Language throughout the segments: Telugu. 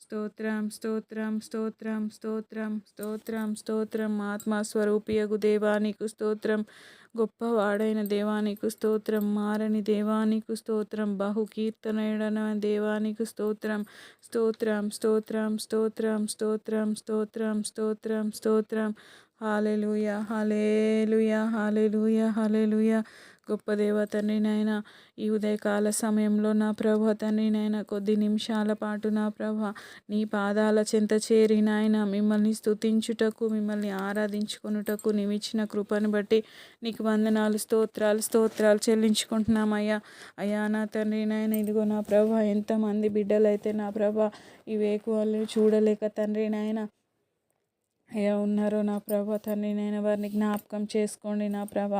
స్తోత్రం స్తోత్రం స్తోత్రం స్తోత్రం స్తోత్రం స్తోత్రం ఆత్మస్వరూపియగు దేవానికి స్తోత్రం, గొప్పవాడైన దేవానికి స్తోత్రం, మారని దేవానికి స్తోత్రం, బహుకీర్తనయుడైన దేవానికి స్తోత్రం. స్తోత్రం స్తోత్రం స్తోత్రం స్తోత్రం స్తోత్రం స్తోత్రం స్తోత్రం. హల్లెలూయా హల్లెలూయా హల్లెలూయా హల్లెలూయా. గొప్ప దేవ తండ్రి నాయన, ఈ ఉదయకాల సమయంలో నా ప్రభ తండ్రి నాయన, కొద్ది నిమిషాల పాటు నా ప్రభ నీ పాదాల చెంత చేరి నాయన మిమ్మల్ని స్తుతించుటకు, మిమ్మల్ని ఆరాధించుకొనుటకు నీవిచ్చిన కృపను బట్టి నీకు వందనాలు, స్తోత్రాలు స్తోత్రాలు చెల్లించుకుంటున్నామయ్యా. అయ్యా నా తండ్రి నాయన, ఇదిగో నా ప్రభ ఎంతమంది బిడ్డలైతే నా ప్రభ ఈ వేకువలు చూడలేక తండ్రి నాయన అయ్యా ఉన్నారో నా ప్రభ తండ్రి నాయన, వారిని జ్ఞాపకం చేసుకోండి నా ప్రభ.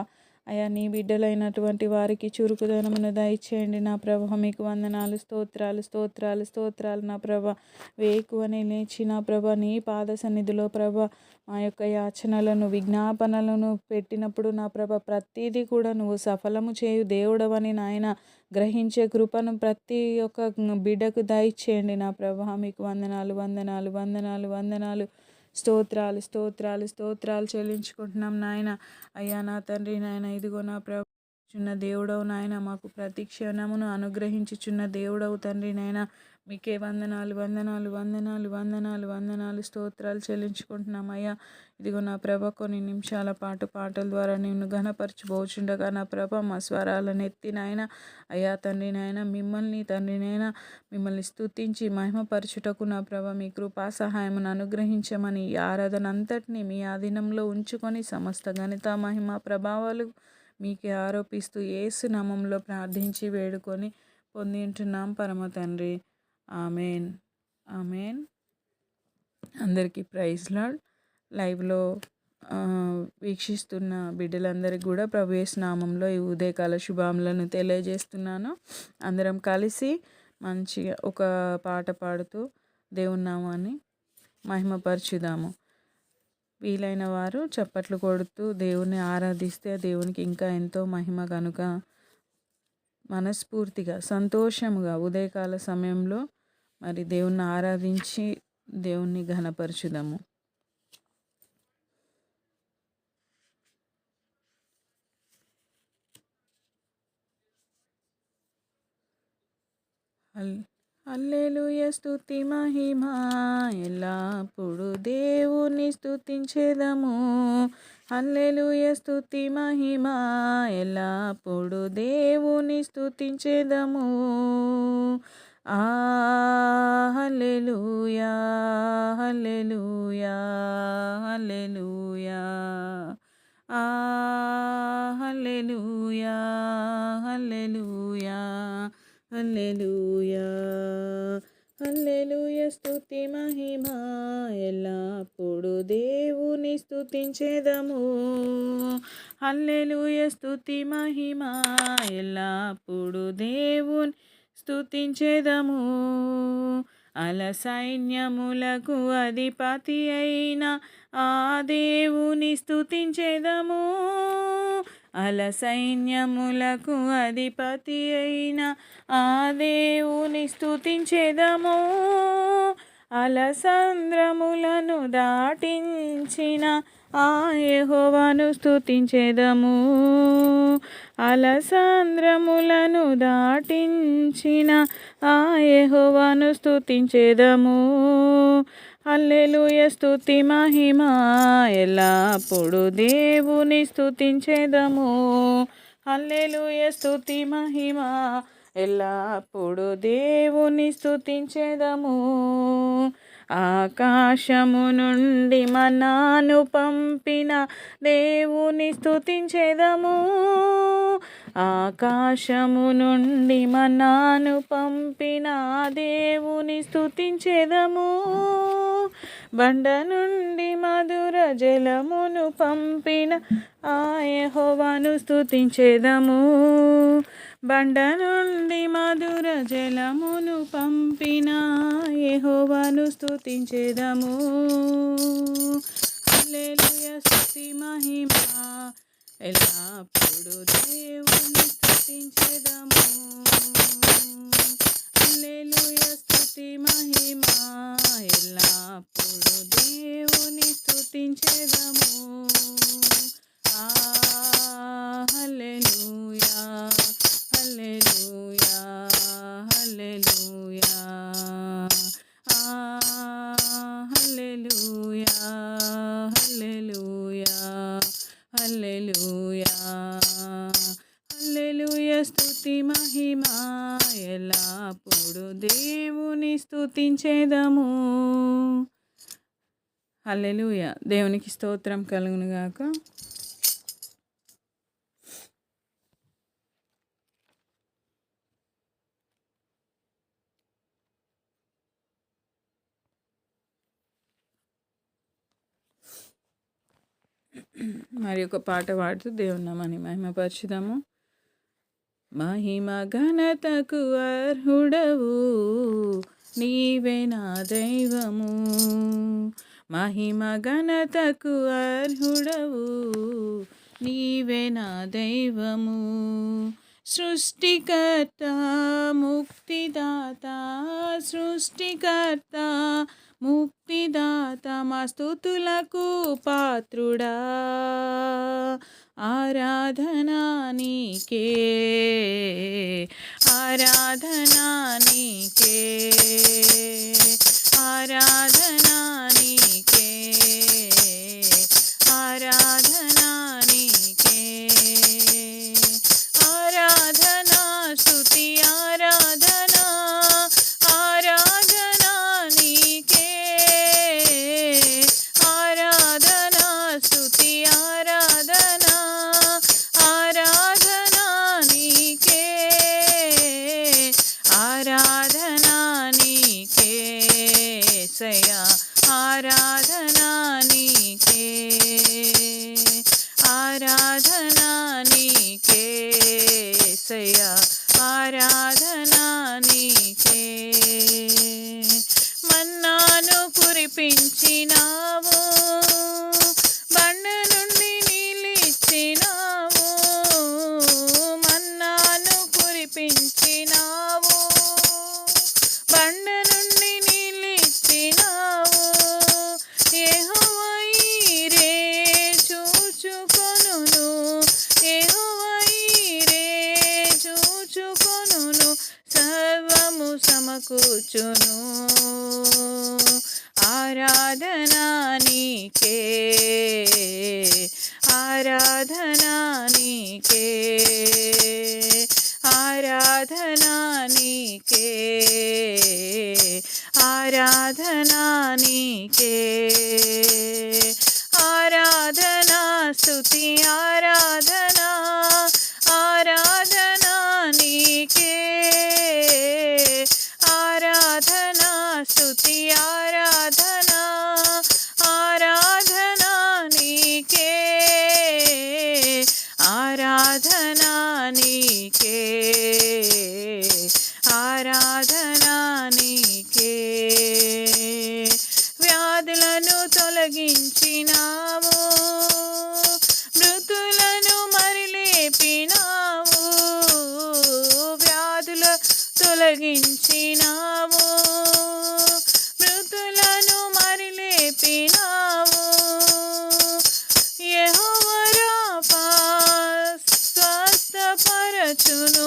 అయ్యా నీ బిడ్డలైనటువంటి వారికి చురుకుదనమును దయచేయండి నా ప్రభ. మీకు వందనాలు, స్తోత్రాలు స్తోత్రాలు స్తోత్రాలు నా ప్రభ. వేకువని లేచి నా ప్రభ నీ పాద సన్నిధిలో ప్రభ మా యొక్క యాచనలను, విజ్ఞాపనలను పెట్టినప్పుడు నా ప్రభ ప్రతిదీ కూడా నువ్వు సఫలము చేయు దేవుడవని నాయన గ్రహించే కృపను ప్రతి ఒక్క బిడ్డకు దయచేయండి నా ప్రభ. మీకు వందనాలు వందనాలు వందనాలు వందనాలు, స్తోత్రాలు స్తోత్రాలు స్తోత్రాలు చెల్లించుకుంటున్నాం నాయన. అయ్యా నా తండ్రి నాయన, ఇదిగో నా ప్రభు చున్న దేవుడవు నాయన, మాకు ప్రతి క్షణమును అనుగ్రహించుచున్న దేవుడవు తండ్రి నాయన. మీకే వందనాలు వందనాలు వందనాలు వందనాలు వందనాలు, స్తోత్రాలు చెల్లించుకుంటున్నాం అయ్యా. ఇదిగో నా ప్రభ కొన్ని నిమిషాల పాటు పాటల ద్వారా నిన్ను ఘనపరచుబోచుండగా నా ప్రభ మా స్వరాలను ఎత్తి నాయన అయ్యా తండ్రి నాయన మిమ్మల్ని తండ్రి నాయన మిమ్మల్ని స్తుతించి మహిమపరచుటకు నా ప్రభ మీ కృపా సహాయమును అనుగ్రహించమని ఈ ఆరాధన అంతటిని మీ ఆధీనంలో ఉంచుకొని సమస్త ఘనత మహిమ ప్రభావాలు మీకే ఆరోపిస్తూ యేసు నామంలో ప్రార్థించి వేడుకొని పొంది ఉంటున్నాం పరమ తండ్రి. Amen amen. అందరికీ ప్రైజ్ లార్డ్. లైవ్లో వీక్షిస్తున్న బిడ్డలందరికీ కూడా ప్రభు యేసు నామంలో ఈ ఉదయకాల శుభాములను తెలియజేస్తున్నాను. అందరం కలిసి మంచిగా ఒక పాట పాడుతూ దేవుని నామాన్ని మహిమపరచుదాము. వీలైన వారు చప్పట్లు కొడుతూ దేవుని ఆరాధిస్తే దేవునికి ఇంకా ఎంతో మహిమ కనుక మనస్ఫూర్తిగా సంతోషముగా ఉదయకాల సమయంలో మరి దేవుణ్ణి ఆరాధించి దేవుణ్ణి ఘనపరచుదాము. హల్లెలూయా స్తుతి మహిమ ఎల్లప్పుడు దేవుని స్తుతించెదము. హల్లెలూయా స్తుతి మహిమ ఎల్లప్పుడు దేవుని స్తుతించెదము. హల్లెలూయా హల్లెలూయా హల్లెలూయా హల్లెలూయా హల్లెలూయా హల్లెలూయా హల్లెలూయా స్తుతి మహిమ ఎల్లప్పుడు దేవుని స్తుతించెదము. హల్లెలూయా స్తుతి మహిమ ఎల్లప్పుడు దేవుని స్తుతించెదము. అల సైన్యములకు అధిపతి అయిన ఆ దేవుని స్తుతించెదము. అల సైన్యములకు అధిపతి అయిన ఆ దేవుని స్తుతించెదము. అలసంద్రములను దాటించిన ఆ యెహోవాను స్తుతించెదము. అలసంద్రములను దాటించిన ఆ యెహోవాను స్తుతించెదము. హల్లెలూయా స్తుతి మహిమ ఎల్లప్పుడు దేవుని స్తుతించెదము. హల్లెలూయా స్తుతి మహిమ ఎల్లప్పుడు దేవుని స్తుతించెదము. ఆకాశము నుండి మన్నాను పంపిన దేవుని స్తుతించెదము. ఆకాశము నుండి మన్నాను పంపిన దేవుని స్తుతించెదము. బండ నుండి మధుర జలమును పంపిన ఆ యెహోవాను స్తుతించెదము. బండ నుండి మధుర జలమును పంపిన యెహోవాను స్తుతించెదము. హల్లెలూయా స్తుతి మహిమ ఎల్లప్పుడు దేవుని స్తుతించెదము. హల్లెలూయా స్తుతి మహిమ స్తుతించెదము. హల్లెలూయా హల్లెలూయా హల్లెలూయా హల్లెలూయా హల్లెలూయా హల్లెలూయా హల్లెలూయా స్తుతి మహిమ ఎల్లప్పుడు దేవుని స్తుతించెదము. హల్లెలూయా. దేవునికి స్తోత్రం కలుగును గాక. మరి ఒక పాట పాడుతూ దేవుని నామాన్ని మహిమపరచుదాము. మహిమ ఘనతకు అర్హుడవు నీవే నా దైవము. మహిమ ఘనతకు అర్హుడవు నీవే నా దైవము. సృష్టికర్త ముక్తిదాత సృష్టికర్త ముక్తిదాత మా స్తుతులకు పాత్రుడా. ఆరాధనా నీకే ఆరాధనా నీకే ఆరాధనా నీకే ఆరాధనా నీకే ఆరాధనా స్తుతి ఆరాధనా ఆరాధనా నీకే ఆరాధనా స్తుతి ఆరాధనా ఆరాధనా నీకే ఆరాధనా నీకే సయ్యా ఆరాధనా నీకే ఆరాధనా నీకే సయ్యా ఆరాధనా నీకే. మన్నాను కురిపించినావు బండ నుండి నీళ్ళిచ్చినావు. మన్నాను కురిపించినావు బండ నుండి నీళ్ళిచ్చినావు. యెహోవా ఈరే చూచుకొనును యెహోవా ఈరే చూచుకొనును సర్వము సమకూర్చును. ఆరాధనా నీకే ఆరాధనా నీకే ఆరాధనా నీకే ఆరాధనా నీకే ఆరాధనా స్తుతి ఆరాధనా ఆరాధనా నీకే ఆరాధనా స్తుతి ఆరాధనా ఆరాధనా నీకే ఆరాధనా నీకే ఆరాధనా నీకే. వ్యాధులను తొలగించినావు మృతులను మరి లేపినావు. వ్యాధుల తొలగించినావు మృతులను మరి లేపినావు. యెహోవా రాఫా స్వస్థపరచును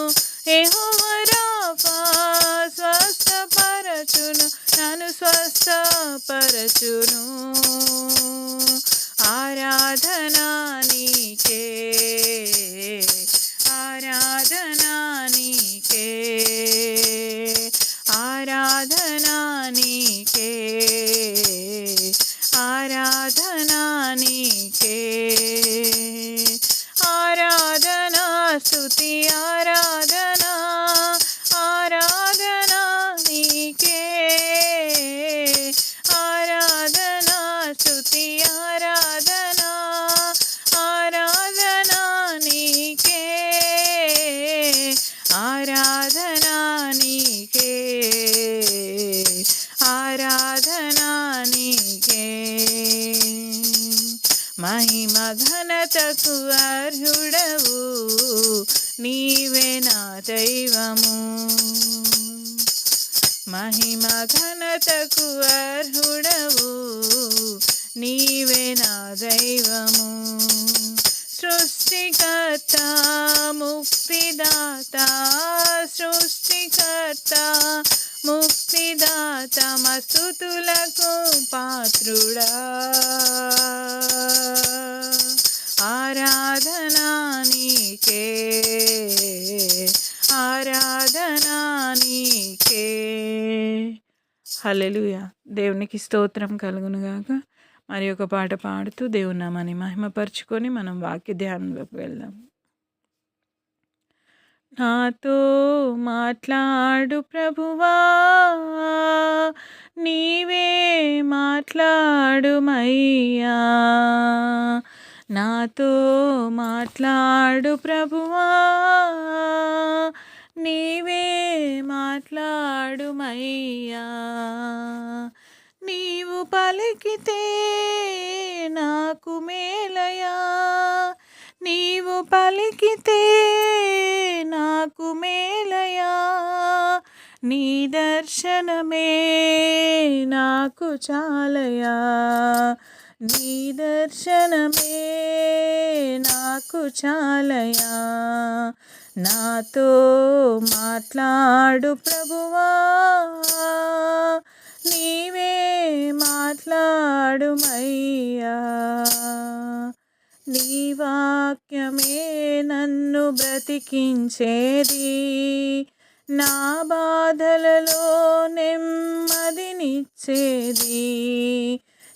యెహోవా రాఫా స్వస్థపరచును నన్ను స్వస్థపరచును. ఆరాధనా నీకే ఆరాధనా నీకే ఆరాధనా నీకే ఆరాధనా నీకే ఆరాధనా స్తుతి ఆరాధనా ఆరాధనా నీకే ఆరాధనా స్తుతి ఆరాధనా ఆరాధనా నీకే ఆరాధనా నీకే ఆరాధనా నీకే. మహిమ ఘనతకు అర్హుడవు నీవే నా దైవము. మహిమ ఘనతకు అర్హుడవు నీవే నా ముక్తిదాత సృష్టికర్త ముక్తిదాత మస్తుతులకు పాత్రుడా ఆరాధనా నీకే ఆరాధనా నీకే. హల్లెలూయా. దేవునికి స్తోత్రం కలుగునుగాక. మరి ఒక పాట పాడుతూ దేవుని నామాన్ని మహిమపరుచుకొని మనం వాక్య ధ్యానంలోకి వెళ్దాం. నాతో మాట్లాడు ప్రభువా, నీవే మాట్లాడుమయ్యా. నాతో మాట్లాడు ప్రభువా, నీవే మాట్లాడుమయ్యా. నీవు పలికితే నాకు మేలయా, నీవు పలికితే నాకు మేలయా. నీ దర్శనమే నాకు చాలయా, నీ దర్శనమే నాకు చాలయా. నాతో మాట్లాడు ప్రభువా, నీవే మాట్లాడుమయ్యా. నీ వాక్యమే నన్ను బ్రతికించేది, నా బాధలలో నెమ్మదినిచ్చేది.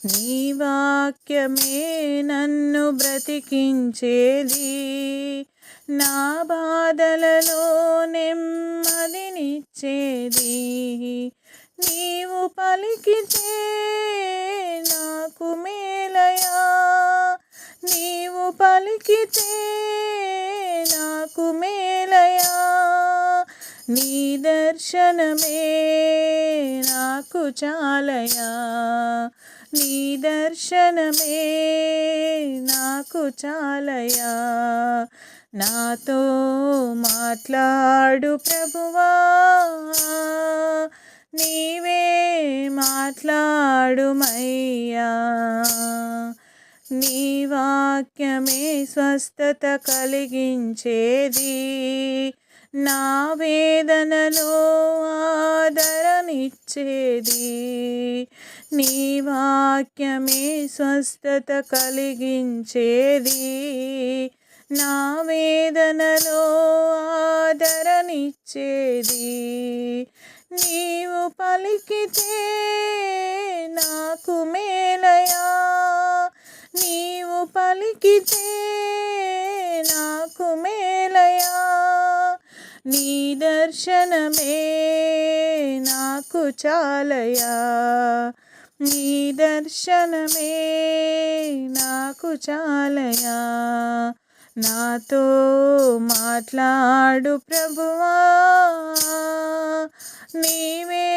నీ వాక్యమే నన్ను బ్రతికించేది, నా బాధలలో నెమ్మదినిచ్చేది. నీవు పలికితే నాకు మేలయా, నీవు పలికితే నాకు మేలయా. నీ దర్శనమే నాకు చాలయా, నీ దర్శనమే నాకు చాలయా. నాతో మాట్లాడు ప్రభువా, నీవే మాట్లాడుమయ్యా. నీ వాక్యమే స్వస్థత కలిగించేది, నా వేదనలో ఆదరణిచ్చేది. నీ వాక్యమే స్వస్థత కలిగించేది, నా వేదనలో ఆదరణిచ్చేది. నీవు పలికితే నాకు మేలయా, నీవు పలికితే నాకు మేలయా. నీ దర్శనమే నాకు చాలయా, నీ దర్శనమే నాకు చాలయా. నాతో మాట్లాడు ప్రభువా, నీవే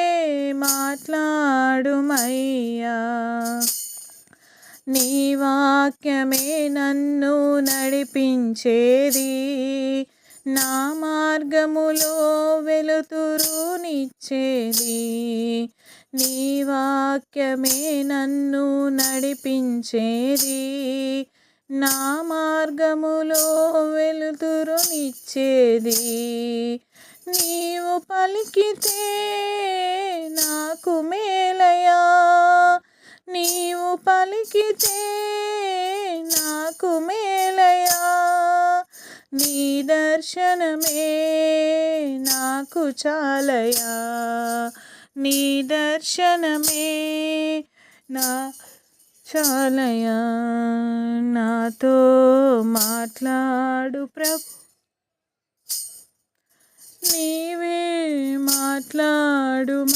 మాట్లాడుమయ్యా. నీ వాక్యమే నన్ను నడిపించేది, నా మార్గములో వెలుతురునిచ్చేది. నీ వాక్యమే నన్ను నడిపించేది, నా మార్గములో వెలుతురునిచ్చేది. నీవు పలికితే నాకు మేలయా, నీవు పలికితే నాకు మేలయా. నీ దర్శనమే నాకు చాలయా, నీ దర్శనమే నా చాలయా. నాతో మాట్లాడు ప్రభు, నీవే మాట్లాడుమయ్యా.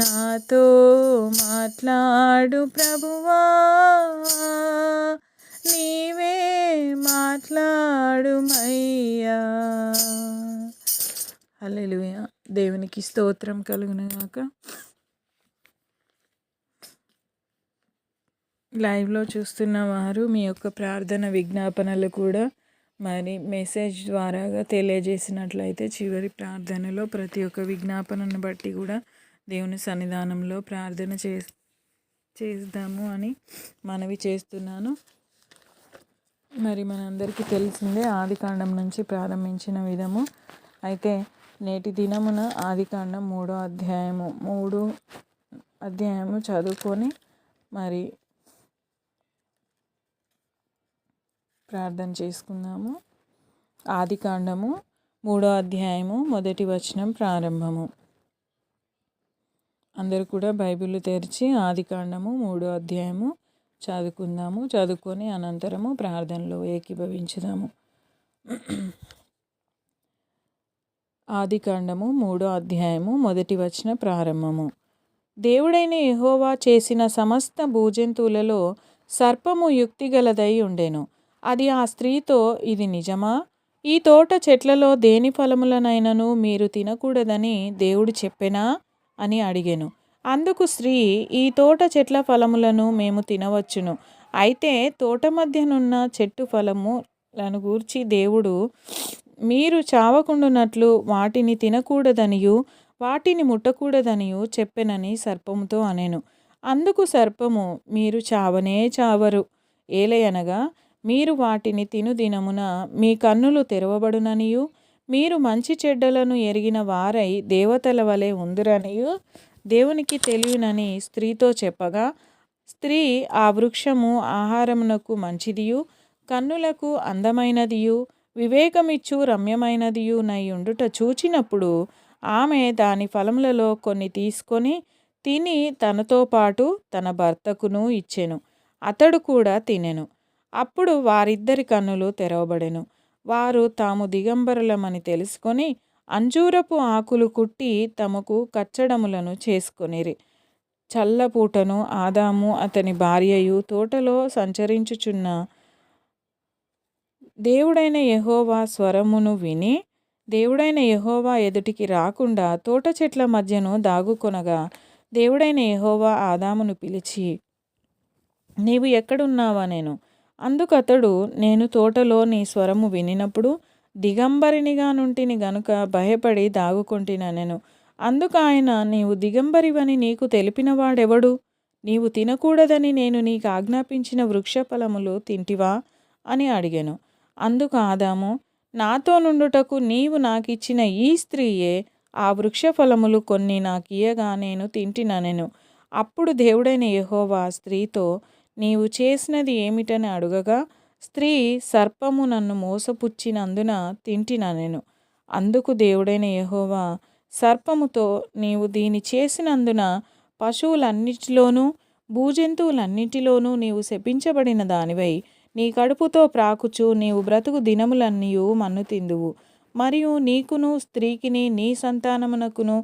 నాతో మాట్లాడు ప్రభువా, నీవే మాట్లాడుమయ్యా. హల్లెలూయా. దేవునికి స్తోత్రం కలుగునుగాక. లైవ్లో చూస్తున్న వారు మీ యొక్క ప్రార్థన విజ్ఞాపనలు కూడా మరి మెసేజ్ ద్వారాగా తెలియజేసినట్లయితే చివరి ప్రార్థనలో ప్రతి ఒక్క విజ్ఞాపనను బట్టి కూడా దేవుని సన్నిధానంలో ప్రార్థన చేద్దాము అని మనవి చేస్తున్నాను. మరి మనందరికీ తెలిసిందే ఆదికాండం నుంచి ప్రారంభించిన విధము. అయితే నేటి దినమున ఆదికాండం 3వ అధ్యాయము చదువుకొని మరి ప్రార్థన చేసుకుందాము. ఆదికాండము 3వ అధ్యాయము 1వ వచనం ప్రారంభము. అందరూ కూడా బైబిల్ తెరిచి ఆదికాండము 3వ అధ్యాయము చదువుకుందాము. చదువుకొని అనంతరము ప్రార్థనలో ఏకీభవించుదాము. ఆదికాండము 3వ అధ్యాయము 1వ వచనం ప్రారంభము. దేవుడైన యెహోవా చేసిన సమస్త భూజంతువులలో సర్పము యుక్తిగలదై ఉండెను. అది ఆ స్త్రీతో, ఇది నిజమా? ఈ తోట చెట్లలో దేని ఫలములనైనను మీరు తినకూడదని దేవుడు చెప్పెనా అని అడిగెను. అందుకు స్త్రీ, ఈ తోట చెట్ల ఫలములను మేము తినవచ్చును. అయితే తోట మధ్యనున్న చెట్టు ఫలములను గూర్చి దేవుడు మీరు చావకుండునట్లు వాటిని తినకూడదనియు వాటిని ముట్టకూడదనియు చెప్పెనని సర్పముతో అనెను. అందుకు సర్పము, మీరు చావనే చావరు. ఏలయనగా మీరు వాటిని తిను దినమున మీ కన్నులు తెరవబడుననియు మీరు మంచి చెడ్డలను ఎరిగిన వారై దేవతల వలె ఉందురనియు దేవునికి తెలియనని స్త్రీతో చెప్పగా, స్త్రీ, ఆ వృక్షము ఆహారమునకు మంచిదియు కన్నులకు అందమైనదియు వివేకమిచ్చు రమ్యమైనదియు నై ఉండుట చూచినప్పుడు ఆమె దాని ఫలములలో కొన్ని తీసుకొని తిని తనతో పాటు తన భర్తకును ఇచ్చెను. అతడు కూడా తినెను. అప్పుడు వారిద్దరి కన్నులు తెరవబడెను. వారు తాము దిగంబరులమని తెలుసుకొని అంజూరపు ఆకులు కుట్టి తమకు కచ్చడములను చేసుకొనిరి. చల్లపూటను ఆదాము అతని భార్యయు తోటలో సంచరించుచున్న దేవుడైన యెహోవా స్వరమును విని దేవుడైన యెహోవా ఎదుటికి రాకుండా తోట చెట్ల మధ్యను దాగుకొనగా దేవుడైన యెహోవా ఆదామును పిలిచి, నీవు ఎక్కడున్నావనెను. అందుకతడు, నేను తోటలో నీ స్వరము వినినప్పుడు దిగంబరినిగా నుంటిని గనుక భయపడి దాగుకొంటిననెను. అందుకు ఆయన, నీవు దిగంబరివని నీకు తెలిపినవాడెవడు? నీవు తినకూడదని నేను నీకు ఆజ్ఞాపించిన వృక్ష ఫలములు తింటివా అని అడిగెను. అందుకు ఆదాము, నాతో నుండుటకు నీవు నాకిచ్చిన ఈ స్త్రీయే ఆ వృక్ష ఫలములు కొన్ని నాకియ్యగా నేను తింటిననెను. అప్పుడు దేవుడైన యెహోవా స్త్రీతో, నీవు చేసినది ఏమిటని అడుగగా, స్త్రీ, సర్పము నన్ను మోసపుచ్చినందున తింటిననెను. అందుకు దేవుడైన యెహోవా సర్పముతో, నీవు దీని చేసినందున పశువులన్నిటిలోనూ భూజంతువులన్నిటిలోనూ నీవు శపించబడిన దానివై నీ కడుపుతో ప్రాకుచు నీవు బ్రతుకు దినములన్నీయు మన్ను తిందువు. మరియు నీకును స్త్రీకిని నీ సంతానమునకును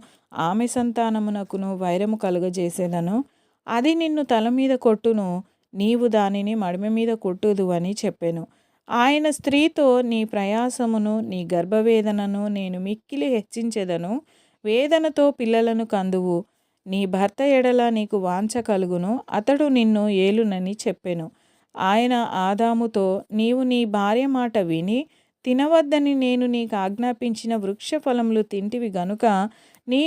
ఆమె సంతానమునకును వైరము కలుగజేసేదను. అది నిన్ను తల మీద కొట్టును, నీవు దానిని మడిమ మీద కొట్టుదు అని చెప్పెను. ఆయన స్త్రీతో, నీ ప్రయాసమును నీ గర్భవేదనను నేను మిక్కిలి హెచ్చించెదను. వేదనతో పిల్లలను కందువు. నీ భర్త ఎడల నీకు వాంఛ కలుగును, అతడు నిన్ను ఏలునని చెప్పెను. ఆయన ఆదాముతో, నీవు నీ భార్య మాట విని తినవద్దని నేను నీకు ఆజ్ఞాపించిన వృక్ష ఫలములు తింటివి గనుక నీ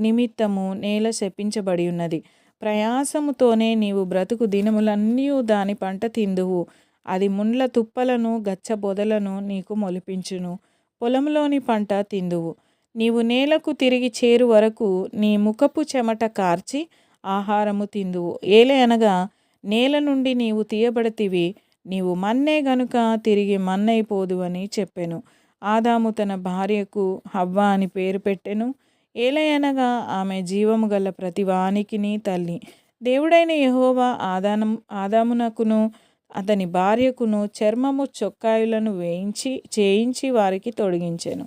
నిమిత్తము నేల శపించబడి ఉన్నది. ప్రయాసముతోనే నీవు బ్రతుకు దినములన్నీ దాని పంట తిందువు. అది ముండ్ల తుప్పలను గచ్చ బొదలను నీకు మొలిపించును. పొలంలోని పంట తిందువు. నీవు నేలకు తిరిగి చేరు వరకు నీ ముఖపు చెమట కార్చి ఆహారము తిందువు. ఏలయనగా నేల నుండి నీవు తీయబడతివి, నీవు మన్నే గనుక తిరిగి మన్నైపోదు అని చెప్పెను. ఆదాము తన భార్యకు హవ్వ అని పేరు పెట్టెను. ఏలయనగా ఆమె జీవము గల ప్రతి వానికిని తల్లి. దేవుడైన యెహోవా ఆదామునకును అతని భార్యకును చర్మము చొక్కాయులను చేయించి వారికి తొడిగించెను.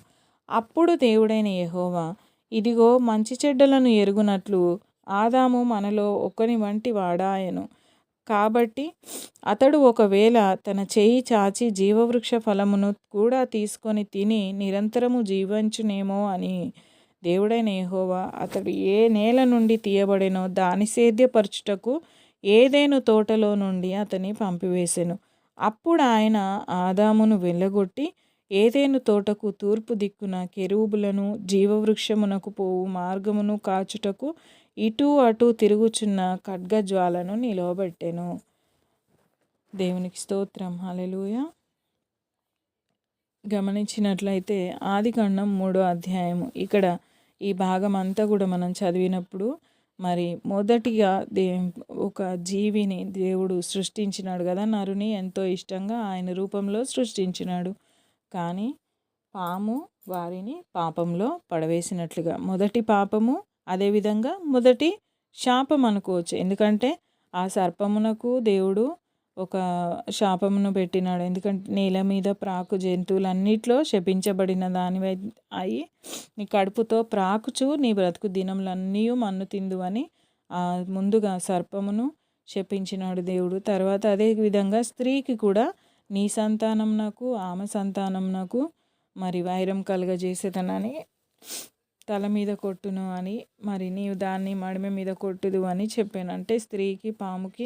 అప్పుడు దేవుడైన యెహోవా, ఇదిగో మంచి చెడ్డలను ఎరుగునట్లు ఆదాము మనలో ఒకని వంటి వాడాయెను. కాబట్టి అతడు ఒకవేళ తన చేయి చాచి జీవవృక్ష ఫలమును కూడా తీసుకొని తిని నిరంతరము జీవించునేమో అని దేవుడైన యెహోవా అతడు ఏ నేల నుండి తీయబడెనో దాని సేద్యపరచుటకు ఏదెను తోటలో నుండి అతని పంపివేసెను. అప్పుడు ఆయన ఆదామును వెళ్ళగొట్టి ఏదెను తోటకు తూర్పు దిక్కున కెరూబులను జీవవృక్షమునకు పోవు మార్గమును కాచుటకు ఇటు అటు తిరుగుచున్న ఖడ్గజ్వాలను నిలవబెట్టెను. దేవునికి స్తోత్రం. హల్లెలూయా. గమనించినట్లయితే ఆదికాండం 3వ అధ్యాయము ఇక్కడ ఈ భాగం అంతా కూడా మనం చదివినప్పుడు మరి మొదటిగా ఒక జీవిని దేవుడు సృష్టించినాడు కదా, నరుని ఎంతో ఇష్టంగా ఆయన రూపంలో సృష్టించినాడు. కానీ పాము వారిని పాపంలో పడవేసినట్లుగా మొదటి పాపము, అదేవిధంగా మొదటి శాపం అనుకోవచ్చు. ఎందుకంటే ఆ సర్పమునకు దేవుడు ఒక శాపమును పెట్టినాడు. ఎందుకంటే నేల మీద ప్రాకు జంతువులన్నిట్లో శపించబడిన దానివై అయి నీ కడుపుతో ప్రాకుచు నీ బ్రతుకు దినములన్నీ మన్ను తిందు అని ముందుగా సర్పమును శపించినాడు దేవుడు. తర్వాత అదే విధంగా స్త్రీకి కూడా నీ సంతానంనకు ఆమె సంతానంనకు మరి వైరం కలుగజేసేదనని తల మీద కొట్టును అని, మరి నీవు దాన్ని మడిమ మీద కొట్టుదు అని చెప్పాను. అంటే స్త్రీకి పాముకి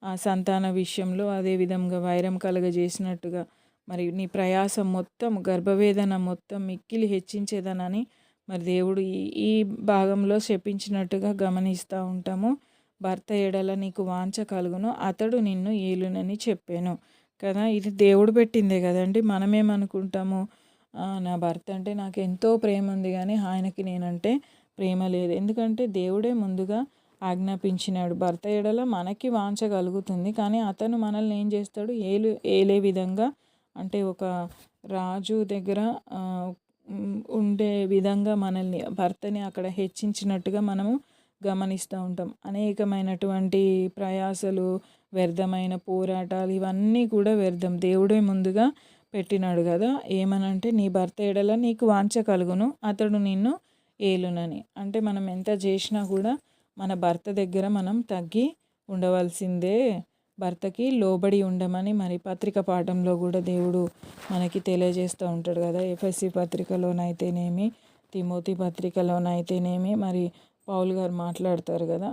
ఆ సంతాన విషయంలో అదే విధంగా వైరం కలుగజేసినట్టుగా మరి నీ ప్రయాసం మొత్తం గర్భవేదన మొత్తం మిక్కిలి హెచ్చించేదనని మరి దేవుడు ఈ భాగంలో శపించినట్టుగా గమనిస్తూ ఉంటాము. భర్త ఎడల నీకు వాంఛ కలుగును, అతడు నిన్ను ఏలునని చెప్పాను కదా. ఇది దేవుడు పెట్టిందే కదండి. మనమేమనుకుంటాము, నా భర్త అంటే నాకు ఎంతో ప్రేమ ఉంది కానీ ఆయనకి నేనంటే ప్రేమ లేదు. ఎందుకంటే దేవుడే ముందుగా ఆజ్ఞాపించినాడు. భర్త ఎడల మనకి వాంఛ కలుగుతుంది, కానీ అతను మనల్ని ఏం చేస్తాడు, ఏలే విధంగా, అంటే ఒక రాజు దగ్గర ఉండే విధంగా మనల్ని భర్తని అక్కడ హెచ్చించినట్టుగా మనము గమనిస్తూ ఉంటాం. అనేకమైనటువంటి ప్రయాసలు, వ్యర్థమైన పోరాటాలు ఇవన్నీ కూడా వ్యర్థం. దేవుడే ముందుగా పెట్టినాడు కదా. ఏమనంటే నీ భర్త ఎడల నీకు వాంఛ కలుగును, అతడు నిన్ను ఏలునని. అంటే మనం ఎంత చేసినా కూడా మన భర్త దగ్గర మనం తగ్గి ఉండవలసిందే, భర్తకి లోబడి ఉండమని మరి పత్రిక పాఠంలో కూడా దేవుడు మనకి తెలియజేస్తూ ఉంటాడు కదా. ఎఫెసీ పత్రికలోనైతేనేమి, తిమోతి పత్రికలోనైతేనేమి మరి పౌలు గారు మాట్లాడతారు కదా.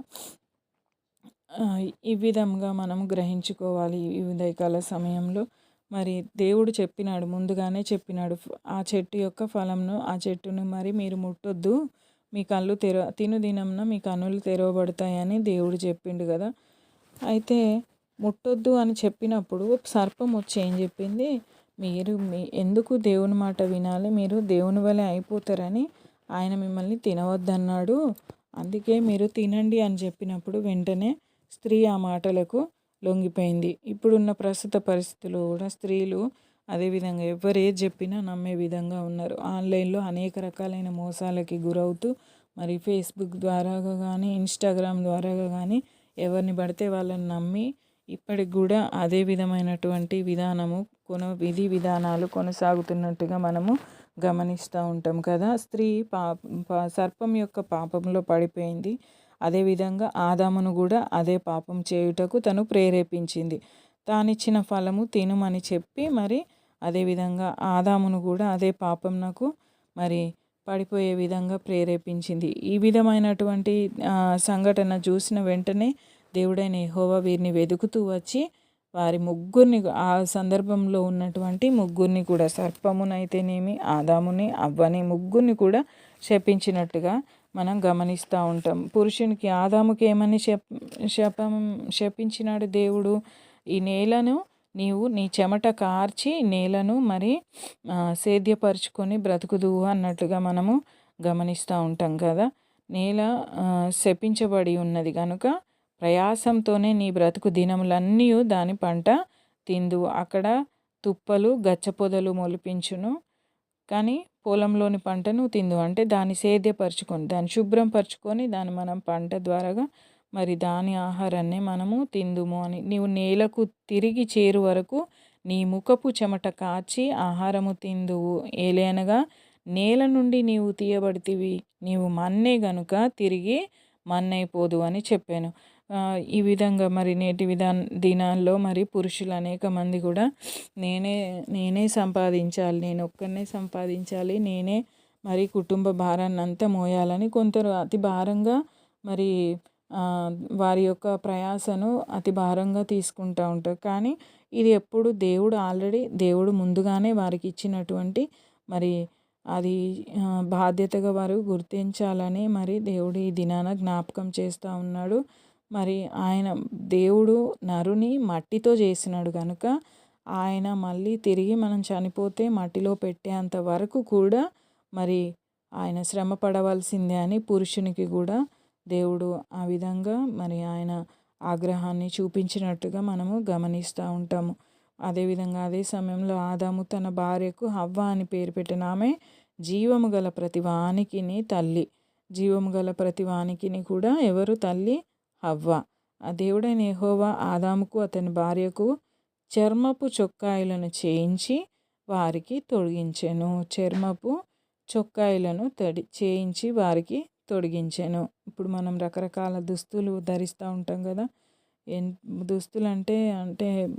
ఈ విధంగా మనం గ్రహించుకోవాలి. ఈ ఉదయకాల సమయంలో మరి దేవుడు చెప్పినాడు, ముందుగానే చెప్పినాడు, ఆ చెట్టు యొక్క ఫలంను, ఆ చెట్టును మరి మీరు ముట్టొద్దు, మీ కళ్ళు తిను దినంన మీ కన్నులు తెరవబడతాయని దేవుడు చెప్పిండు కదా. అయితే ముట్టొద్దు అని చెప్పినప్పుడు సర్పం వచ్చి ఏం చెప్పింది, మీరు ఎందుకు దేవుని మాట వినాలి, మీరు దేవుని వలె అయిపోతారని ఆయన మిమ్మల్ని తినవద్దన్నాడు, అందుకే మీరు తినండి అని చెప్పినప్పుడు వెంటనే స్త్రీ ఆ మాటలకు లొంగిపోయింది. ఇప్పుడున్న ప్రస్తుత పరిస్థితుల్లో కూడా స్త్రీలు అదేవిధంగా ఎవరు ఏది చెప్పినా నమ్మే విధంగా ఉన్నారు. ఆన్లైన్లో అనేక రకాలైన మోసాలకి గురవుతూ మరి ఫేస్బుక్ ద్వారాగా కానీ, ఇన్స్టాగ్రామ్ ద్వారాగా కానీ ఎవరిని పడితే వాళ్ళని నమ్మి ఇప్పటికి కూడా అదే విధమైనటువంటి విధానము విధి విధానాలు కొనసాగుతున్నట్టుగా మనము గమనిస్తూ ఉంటాం కదా. స్త్రీ సర్పం యొక్క పాపంలో పడిపోయింది. అదేవిధంగా ఆదామును కూడా అదే పాపం చేయుటకు తను ప్రేరేపించింది. తానిచ్చిన ఫలము తినుమని చెప్పి మరి అదేవిధంగా ఆదామును కూడా అదే పాపంనకు మరి పడిపోయే విధంగా ప్రేరేపించింది. ఈ విధమైనటువంటి సంఘటన చూసిన వెంటనే దేవుడైన యెహోవా వీరిని వెతుకుతూ వచ్చి వారి ముగ్గురిని, ఆ సందర్భంలో ఉన్నటువంటి ముగ్గురిని కూడా, సర్పమునైతేనేమి, ఆదాముని, అవ్వని ముగ్గురిని కూడా శపించినట్టుగా మనం గమనిస్తూ ఉంటాం. పురుషునికి ఆదాముకి ఏమని శపించినాడు దేవుడు, ఈ నేలను నీవు నీ చెమట కార్చి నేలను మరి సేద్యపరుచుకొని బ్రతుకుదువు అన్నట్టుగా మనము గమనిస్తూ ఉంటాం కదా. నేల శపించబడి ఉన్నది కనుక ప్రయాసంతోనే నీ బ్రతుకు దినములన్నీ దాని పంట తిందు. అక్కడ తుప్పలు గచ్చపొదలు మొలిపించును, కానీ పొలంలోని పంటను తిందు. అంటే దాన్ని సేద్యపరుచుకొని, దాన్ని శుభ్రం పరుచుకొని దాన్ని మనం పంట ద్వారాగా మరి దాని ఆహారాన్ని మనము తిందుము అని. నీవు నేలకు తిరిగి చేరు వరకు నీ ముఖపు చెమట కాచి ఆహారము తిందువు, ఏలైనగా నేల నుండి నీవు తీయబడితివి, నీవు మన్నే గనుక తిరిగి మన్నైపోదు అని చెప్పాను. ఈ విధంగా మరి నేటి దినాల్లో మరి పురుషులు అనేక మంది కూడా నేనే సంపాదించాలి, నేను ఒక్కనే సంపాదించాలి, నేనే మరి కుటుంబ భారాన్ని అంతా మోయాలని కొందరు అతి భారంగా మరి వారి యొక్క ప్రయాసను అతి భారంగా తీసుకుంటూ ఉంటారు. కానీ ఇది ఎప్పుడు దేవుడు ముందుగానే వారికి ఇచ్చినటువంటి మరి అది బాధ్యతగా వారు గుర్తించాలని మరి దేవుడు ఈ దినాన జ్ఞాపకం చేస్తూ ఉన్నాడు. మరి దేవుడు నరుని మట్టితో చేసినాడు కనుక ఆయన మళ్ళీ తిరిగి మనం చనిపోతే మట్టిలో పెట్టేంత వరకు కూడా మరి ఆయన శ్రమ పడవలసిందే అని పురుషునికి కూడా దేవుడు ఆ విధంగా మరి ఆయన ఆగ్రహాన్ని చూపించినట్టుగా మనము గమనిస్తూ ఉంటాము. అదేవిధంగా అదే సమయంలో ఆదాము తన భార్యకు హవ్వ అని పేరు పెట్టిన ఆమె జీవము గల ప్రతి వానికిని తల్లి. జీవము గల ప్రతి వానికిని కూడా ఎవరు తల్లి? హవ్వ. ఆ దేవుడైన యెహోవా ఆదాముకు అతని భార్యకు చర్మపు చొక్కాయిలను చేయించి వారికి తొడిగించెను. చర్మపు చొక్కాయిలను చేయించి వారికి తొడిగించెను. ఇప్పుడు మనం రకరకాల దుస్తులు ధరిస్తూ ఉంటాం కదా. దుస్తులు అంటే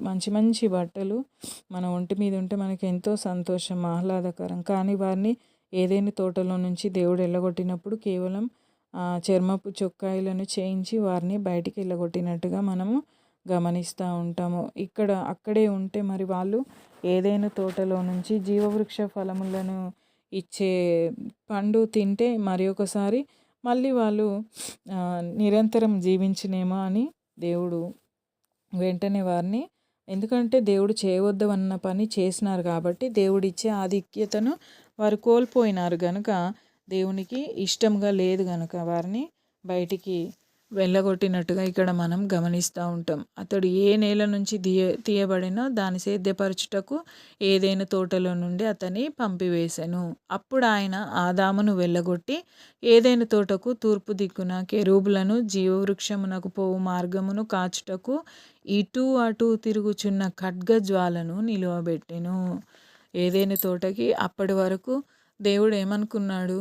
మంచి మంచి బట్టలు మన ఒంటి మీద ఉంటే మనకి ఎంతో సంతోషం, ఆహ్లాదకరం. కానీ వారిని ఏదైనా తోటలో నుంచి దేవుడు వెళ్ళగొట్టినప్పుడు కేవలం చర్మపు చొక్కాయిలను చేయించి వారిని బయటికి వెళ్ళగొట్టినట్టుగా మనము గమనిస్తూ ఉంటాము. అక్కడే ఉంటే మరి వాళ్ళు ఏదైనా తోటలో నుంచి జీవవృక్ష ఫలములను ఇచ్చే పండు తింటే మరి ఒకసారి మళ్ళీ వాళ్ళు నిరంతరం జీవించినేమో అని దేవుడు వెంటనే వారిని, ఎందుకంటే దేవుడు చేయవద్దన్న పని చేసినారు కాబట్టి దేవుడిచ్చే ఆధిక్యతను వారు కోల్పోయినారు గనుక దేవునికి ఇష్టంగా లేదు గనుక వారిని బయటికి వెళ్ళగొట్టినట్టుగా ఇక్కడ మనం గమనిస్తూ ఉంటాం. అతడు ఏ నేల నుంచి తీయబడినో దాన్ని సేద్యపరచుటకు ఏదైనా తోటలో నుండి అతన్ని పంపివేశెను. అప్పుడు ఆయన ఆదామును వెళ్ళగొట్టి ఏదైనా తోటకు తూర్పు దిక్కున కెరూబులను జీవవృక్షమునకు పోవు మార్గమును కాచుటకు ఇటు అటు తిరుగుచున్న ఖడ్గజ్వాలను నిలువబెట్టెను. ఏదైనా తోటకి అప్పటి వరకు దేవుడు ఏమనుకున్నాడు?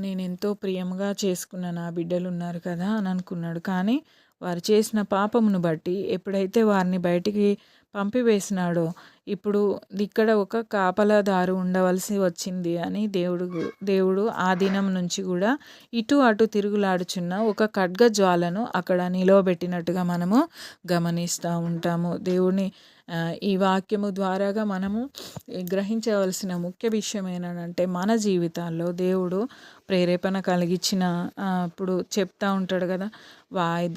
నేను ఎంతో ప్రియంగా చేసుకున్న నా బిడ్డలు ఉన్నారు కదా అని అనుకున్నాడు. కానీ వారు చేసిన పాపమును బట్టి ఎప్పుడైతే వారిని బయటికి పంపివేసినాడో ఇప్పుడు ఇక్కడ ఒక కాపలాదారు ఉండవలసి వచ్చింది అని దేవుడు ఆ దినం నుంచి కూడా ఇటు అటు తిరుగులాడుచున్న ఒక ఖడ్గజ్వాలను అక్కడ నిలవబెట్టినట్టుగా మనము గమనిస్తూ ఉంటాము. దేవుని ఈ వాక్యము ద్వారాగా మనము గ్రహించవలసిన ముఖ్య విషయం ఏంటంటే మన జీవితాల్లో దేవుడు ప్రేరేపణ కలిగించిన ఇప్పుడు చెప్తూ ఉంటాడు కదా,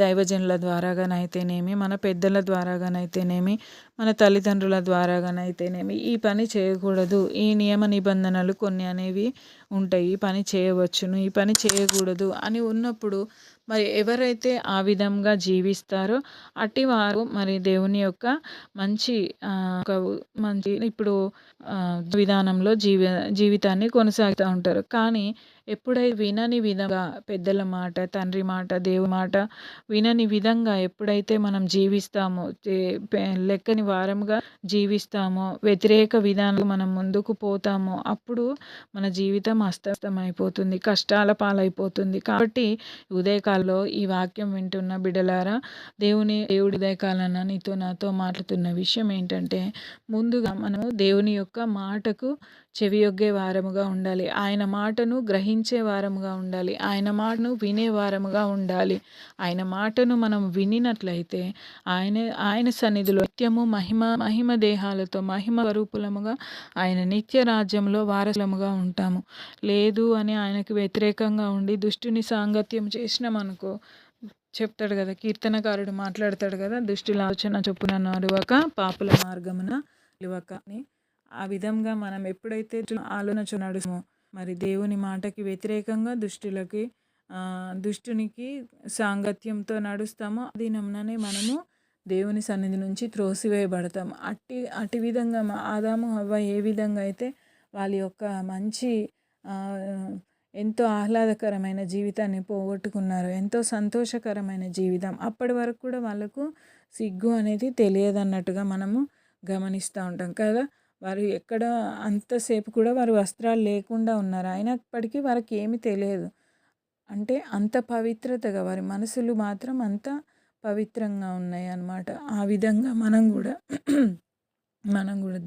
దైవజనుల ద్వారాగానైతేనేమి, మన పెద్దల ద్వారాగానైతేనేమి, మన తల్లిదండ్రుల ద్వారాగానైతేనేమి ఈ పని చేయకూడదు, ఈ నియమ నిబంధనలు కొన్ని అనేవి ఉంటాయి, ఈ పని చేయవచ్చును, ఈ పని చేయకూడదు అని ఉన్నప్పుడు మరి ఎవరైతే ఆ విధంగా జీవిస్తారో అట్టి వారు మరి దేవుని యొక్క మంచి ఇప్పుడు విధానంలో జీవితాన్ని కొనసాగుతూ ఉంటారు. కానీ ఎప్పుడైతే వినని విధంగా పెద్దల మాట, తండ్రి మాట, దేవుని మాట వినని విధంగా ఎప్పుడైతే మనం జీవిస్తామో, లెక్కని వారంగా జీవిస్తామో, వ్యతిరేక విధానంలో మనం ముందుకు పోతామో అప్పుడు మన జీవితం అస్తమైపోతుంది, కష్టాల పాలైపోతుంది. కాబట్టి ఉదయకాలంలో ఈ వాక్యం వింటున్న బిడ్డలారా, దేవుడి ఉదయకాలన నీతో నాతో మాట్లాడుతున్న విషయం ఏంటంటే, ముందుగా మనము దేవుని యొక్క మాటకు చెవియొగ్గే వారముగా ఉండాలి. ఆయన మాటను గ్రహించే వారముగా ఉండాలి. ఆయన మాటను వినే వారముగా ఉండాలి. ఆయన మాటను మనం వినినట్లయితే ఆయన సన్నిధిలో నిత్యము మహిమ దేహాలతో మహిమ స్వరూపులముగా ఆయన నిత్య రాజ్యంలో వారసులముగా ఉంటాము. లేదు అని ఆయనకు వ్యతిరేకంగా ఉండి దుష్టుని సాంగత్యం చేసినామనుకో, చెప్తాడు కదా, కీర్తనకారుడు మాట్లాడతాడు కదా, దుష్టుల ఆలోచన చొప్పున నడువక పాపుల మార్గమున నిలువక అని. ఆ విధంగా మనం ఎప్పుడైతే ఆలోచన నడుస్తామో మరి దేవుని మాటకి వ్యతిరేకంగా దుష్టునికి సాంగత్యంతో నడుస్తామో ఆ దినంలోనే మనము దేవుని సన్నిధి నుంచి త్రోసివేయబడతాం. అట్టి విధంగా ఆదాము హవ్వ ఏ విధంగా అయితే వాళ్ళ యొక్క మంచి ఎంతో ఆహ్లాదకరమైన జీవితాన్ని పోగొట్టుకున్నారు, ఎంతో సంతోషకరమైన జీవితం, అప్పటి వరకు కూడా వాళ్ళకు సిగ్గు అనేది తెలియదన్నట్టుగా మనము గమనిస్తూ ఉంటాం కదా. వారు ఎక్కడ అంతసేపు కూడా వారు వస్త్రాలు లేకుండా ఉన్నారు, అయినప్పటికీ వారికి ఏమీ తెలియదు. అంటే అంత పవిత్రతగా వారి మనసులు మాత్రం అంత పవిత్రంగా ఉన్నాయి అన్నమాట. ఆ విధంగా మనం కూడా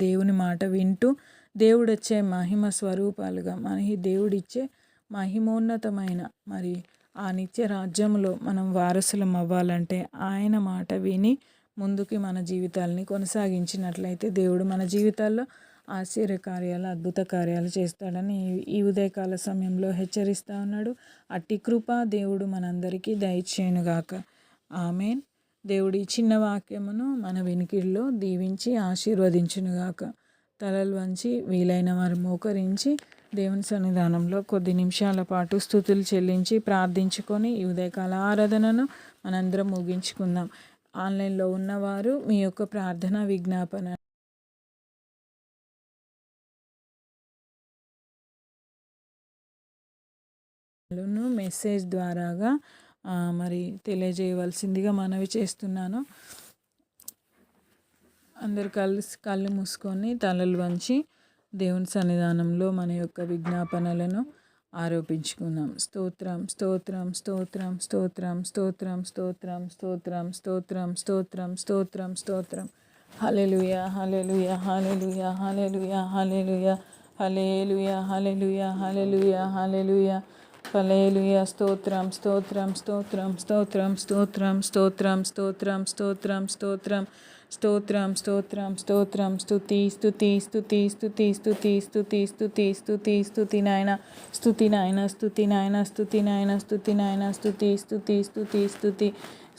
దేవుని మాట వింటూ దేవుడొచ్చే మహిమ స్వరూపాలుగా దేవుడిచ్చే మహిమోన్నతమైన మరి ఆ నిత్య రాజ్యంలో మనం వారసులం అవ్వాలంటే ఆయన మాట విని ముందుకి మన జీవితాలని కొనసాగించినట్లయితే దేవుడు మన జీవితాల్లో ఆశ్చర్య కార్యాలు, అద్భుత కార్యాలు చేస్తాడని ఈ ఉదయకాల సమయంలో హెచ్చరిస్తూ ఉన్నాడు. అట్టి కృప దేవుడు మనందరికీ దయచేయునుగాక. ఆమెన్. దేవుడి చిన్న వాక్యమును మన వినికిడిలో దీవించి ఆశీర్వదించునుగాక. తలలు వంచి వీలైన వారు మోకరించి దేవుని సన్నిధానంలో కొద్ది నిమిషాల పాటు స్తుతులు చెల్లించి ప్రార్థించుకొని ఈ ఉదయకాల ఆరాధనను మనందరం ముగించుకుందాం. ఆన్లైన్లో ఉన్నవారు మీ యొక్క ప్రార్థన విజ్ఞాపన మెసేజ్ ద్వారాగా మరి తెలియజేయవలసిందిగా మనవి చేస్తున్నాను. అందరు కళ్ళు మూసుకొని తలలు వంచి దేవుని సన్నిధానంలో మన యొక్క విజ్ఞాపనలను ఆరోపించుకుందాం. స్తోత్రం స్తోత్రం స్తోత్రం స్తోత్రం స్తోత్రం స్తోత్రం స్తోత్రం స్తోత్రం స్తోత్రం స్తోత్రం స్తోత్రం. హల్లెలూయా హల్లెలూయా హల్లెలూయా హల్లెలూయా హల్లెలూయా హల్లెలూయా హల్లెలూయా హల్లెలూయా హల్లెలూయా హల్లెలూయా. స్తోత్రం స్తోత్రం స్తోత్రం స్తోత్రం స్తోత్రం స్తోత్రం స్తోత్రం స్తోత్రం స్తోత్రం స్తోత్రం స్తోత్రం స్తోత్రం. స్తుతి స్తుతి స్తుతి స్తుతి స్తుతి స్తుతి స్తుతి స్తుతి స్తుతి నాయన స్తుతి నాయన స్తుతి నాయన స్తుతి నాయన స్తుతి నాయన స్తుతి స్తుతి స్తుతి స్తుతి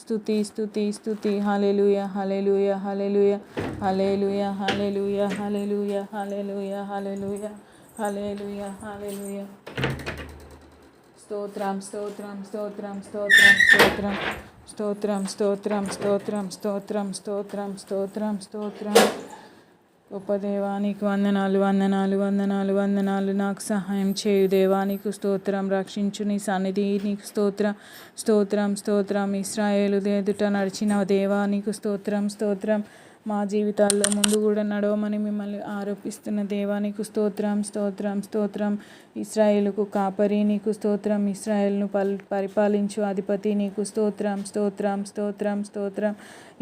స్తుతి స్తుతి స్తుతి. హల్లెలూయా హల్లెలూయా హల్లెలూయా హల్లెలూయా హల్లెలూయా హల్లెలూయా హల్లెలూయా హల్లెలూయా హల్లెలూయా హల్లెలూయా. స్తోత్రం స్తోత్రం స్తోత్రం స్తోత్రం స్తోత్రం స్తోత్రం స్తోత్రం స్తోత్రం స్తోత్రం స్తోత్రం స్తోత్రం. గొప్ప దేవా నీకు వందనాలు వందనాలు వందనాలు వందనాలు. నాకు సహాయం చేయు దేవా నీకు స్తోత్రం. రక్షించు నీ సన్నిధి నీకు స్తోత్రం స్తోత్రం స్తోత్రం. ఇశ్రాయేలు ఎదుట నడిచిన దేవా నీకు స్తోత్రం స్తోత్రం. మా జీవితాల్లో ముందు కూడా నడవమని మిమ్మల్ని ఆరోపిస్తున్న దేవా నీకు స్తోత్రం స్తోత్రం స్తోత్రం. ఇశ్రాయేలుకు కాపరి నీకు స్తోత్రం. ఇశ్రాయేలును పరిపాలించు అధిపతి నీకు స్తోత్రం స్తోత్రం స్తోత్రం స్తోత్రం.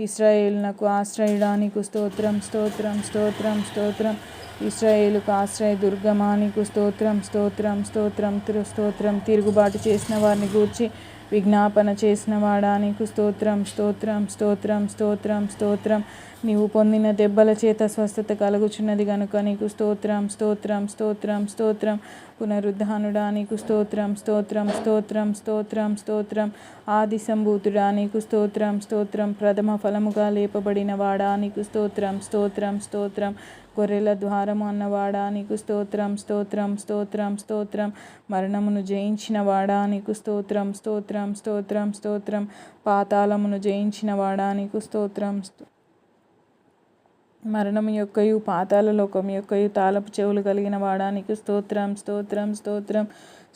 ఇశ్రాయేలునకు ఆశ్రయుడా నీకు స్తోత్రం స్తోత్రం స్తోత్రం స్తోత్రం. ఇశ్రాయేలుకు ఆశ్రయ దుర్గమా నీకు స్తోత్రం స్తోత్రం స్తోత్రం స్తోత్రం. తిరుగుబాటు చేసిన వారిని గూర్చి విజ్ఞాపన చేసిన వాడా నీకు స్తోత్రం స్తోత్రం స్తోత్రం స్తోత్రం స్తోత్రం. నీవు పొందిన దెబ్బల చేత స్వస్థత కలుగుచున్నది గనుక నీకు స్తోత్రం స్తోత్రం స్తోత్రం స్తోత్రం. పునరుద్ధానుడా నీకు స్తోత్రం స్తోత్రం స్తోత్రం స్తోత్రం స్తోత్రం. ఆది సంభూతుడా నీకు స్తోత్రం స్తోత్రం. ప్రథమ ఫలముగా లేపబడిన వాడా నీకు స్తోత్రం స్తోత్రం స్తోత్రం. గొర్రెల ద్వారము అన్నవాడా నీకు స్తోత్రం స్తోత్రం స్తోత్రం స్తోత్రం. మరణమును జయించిన వాడా నీకు స్తోత్రం స్తోత్రం స్తోత్రం స్తోత్రం. పాతాళమును జయించిన వాడా నీకు స్తోత్రం. మరణము యొక్కయు పాతాళ లోకం యొక్కయు తాళపు చెవులు కలిగిన వాడా నీకు స్తోత్రం స్తోత్రం స్తోత్రం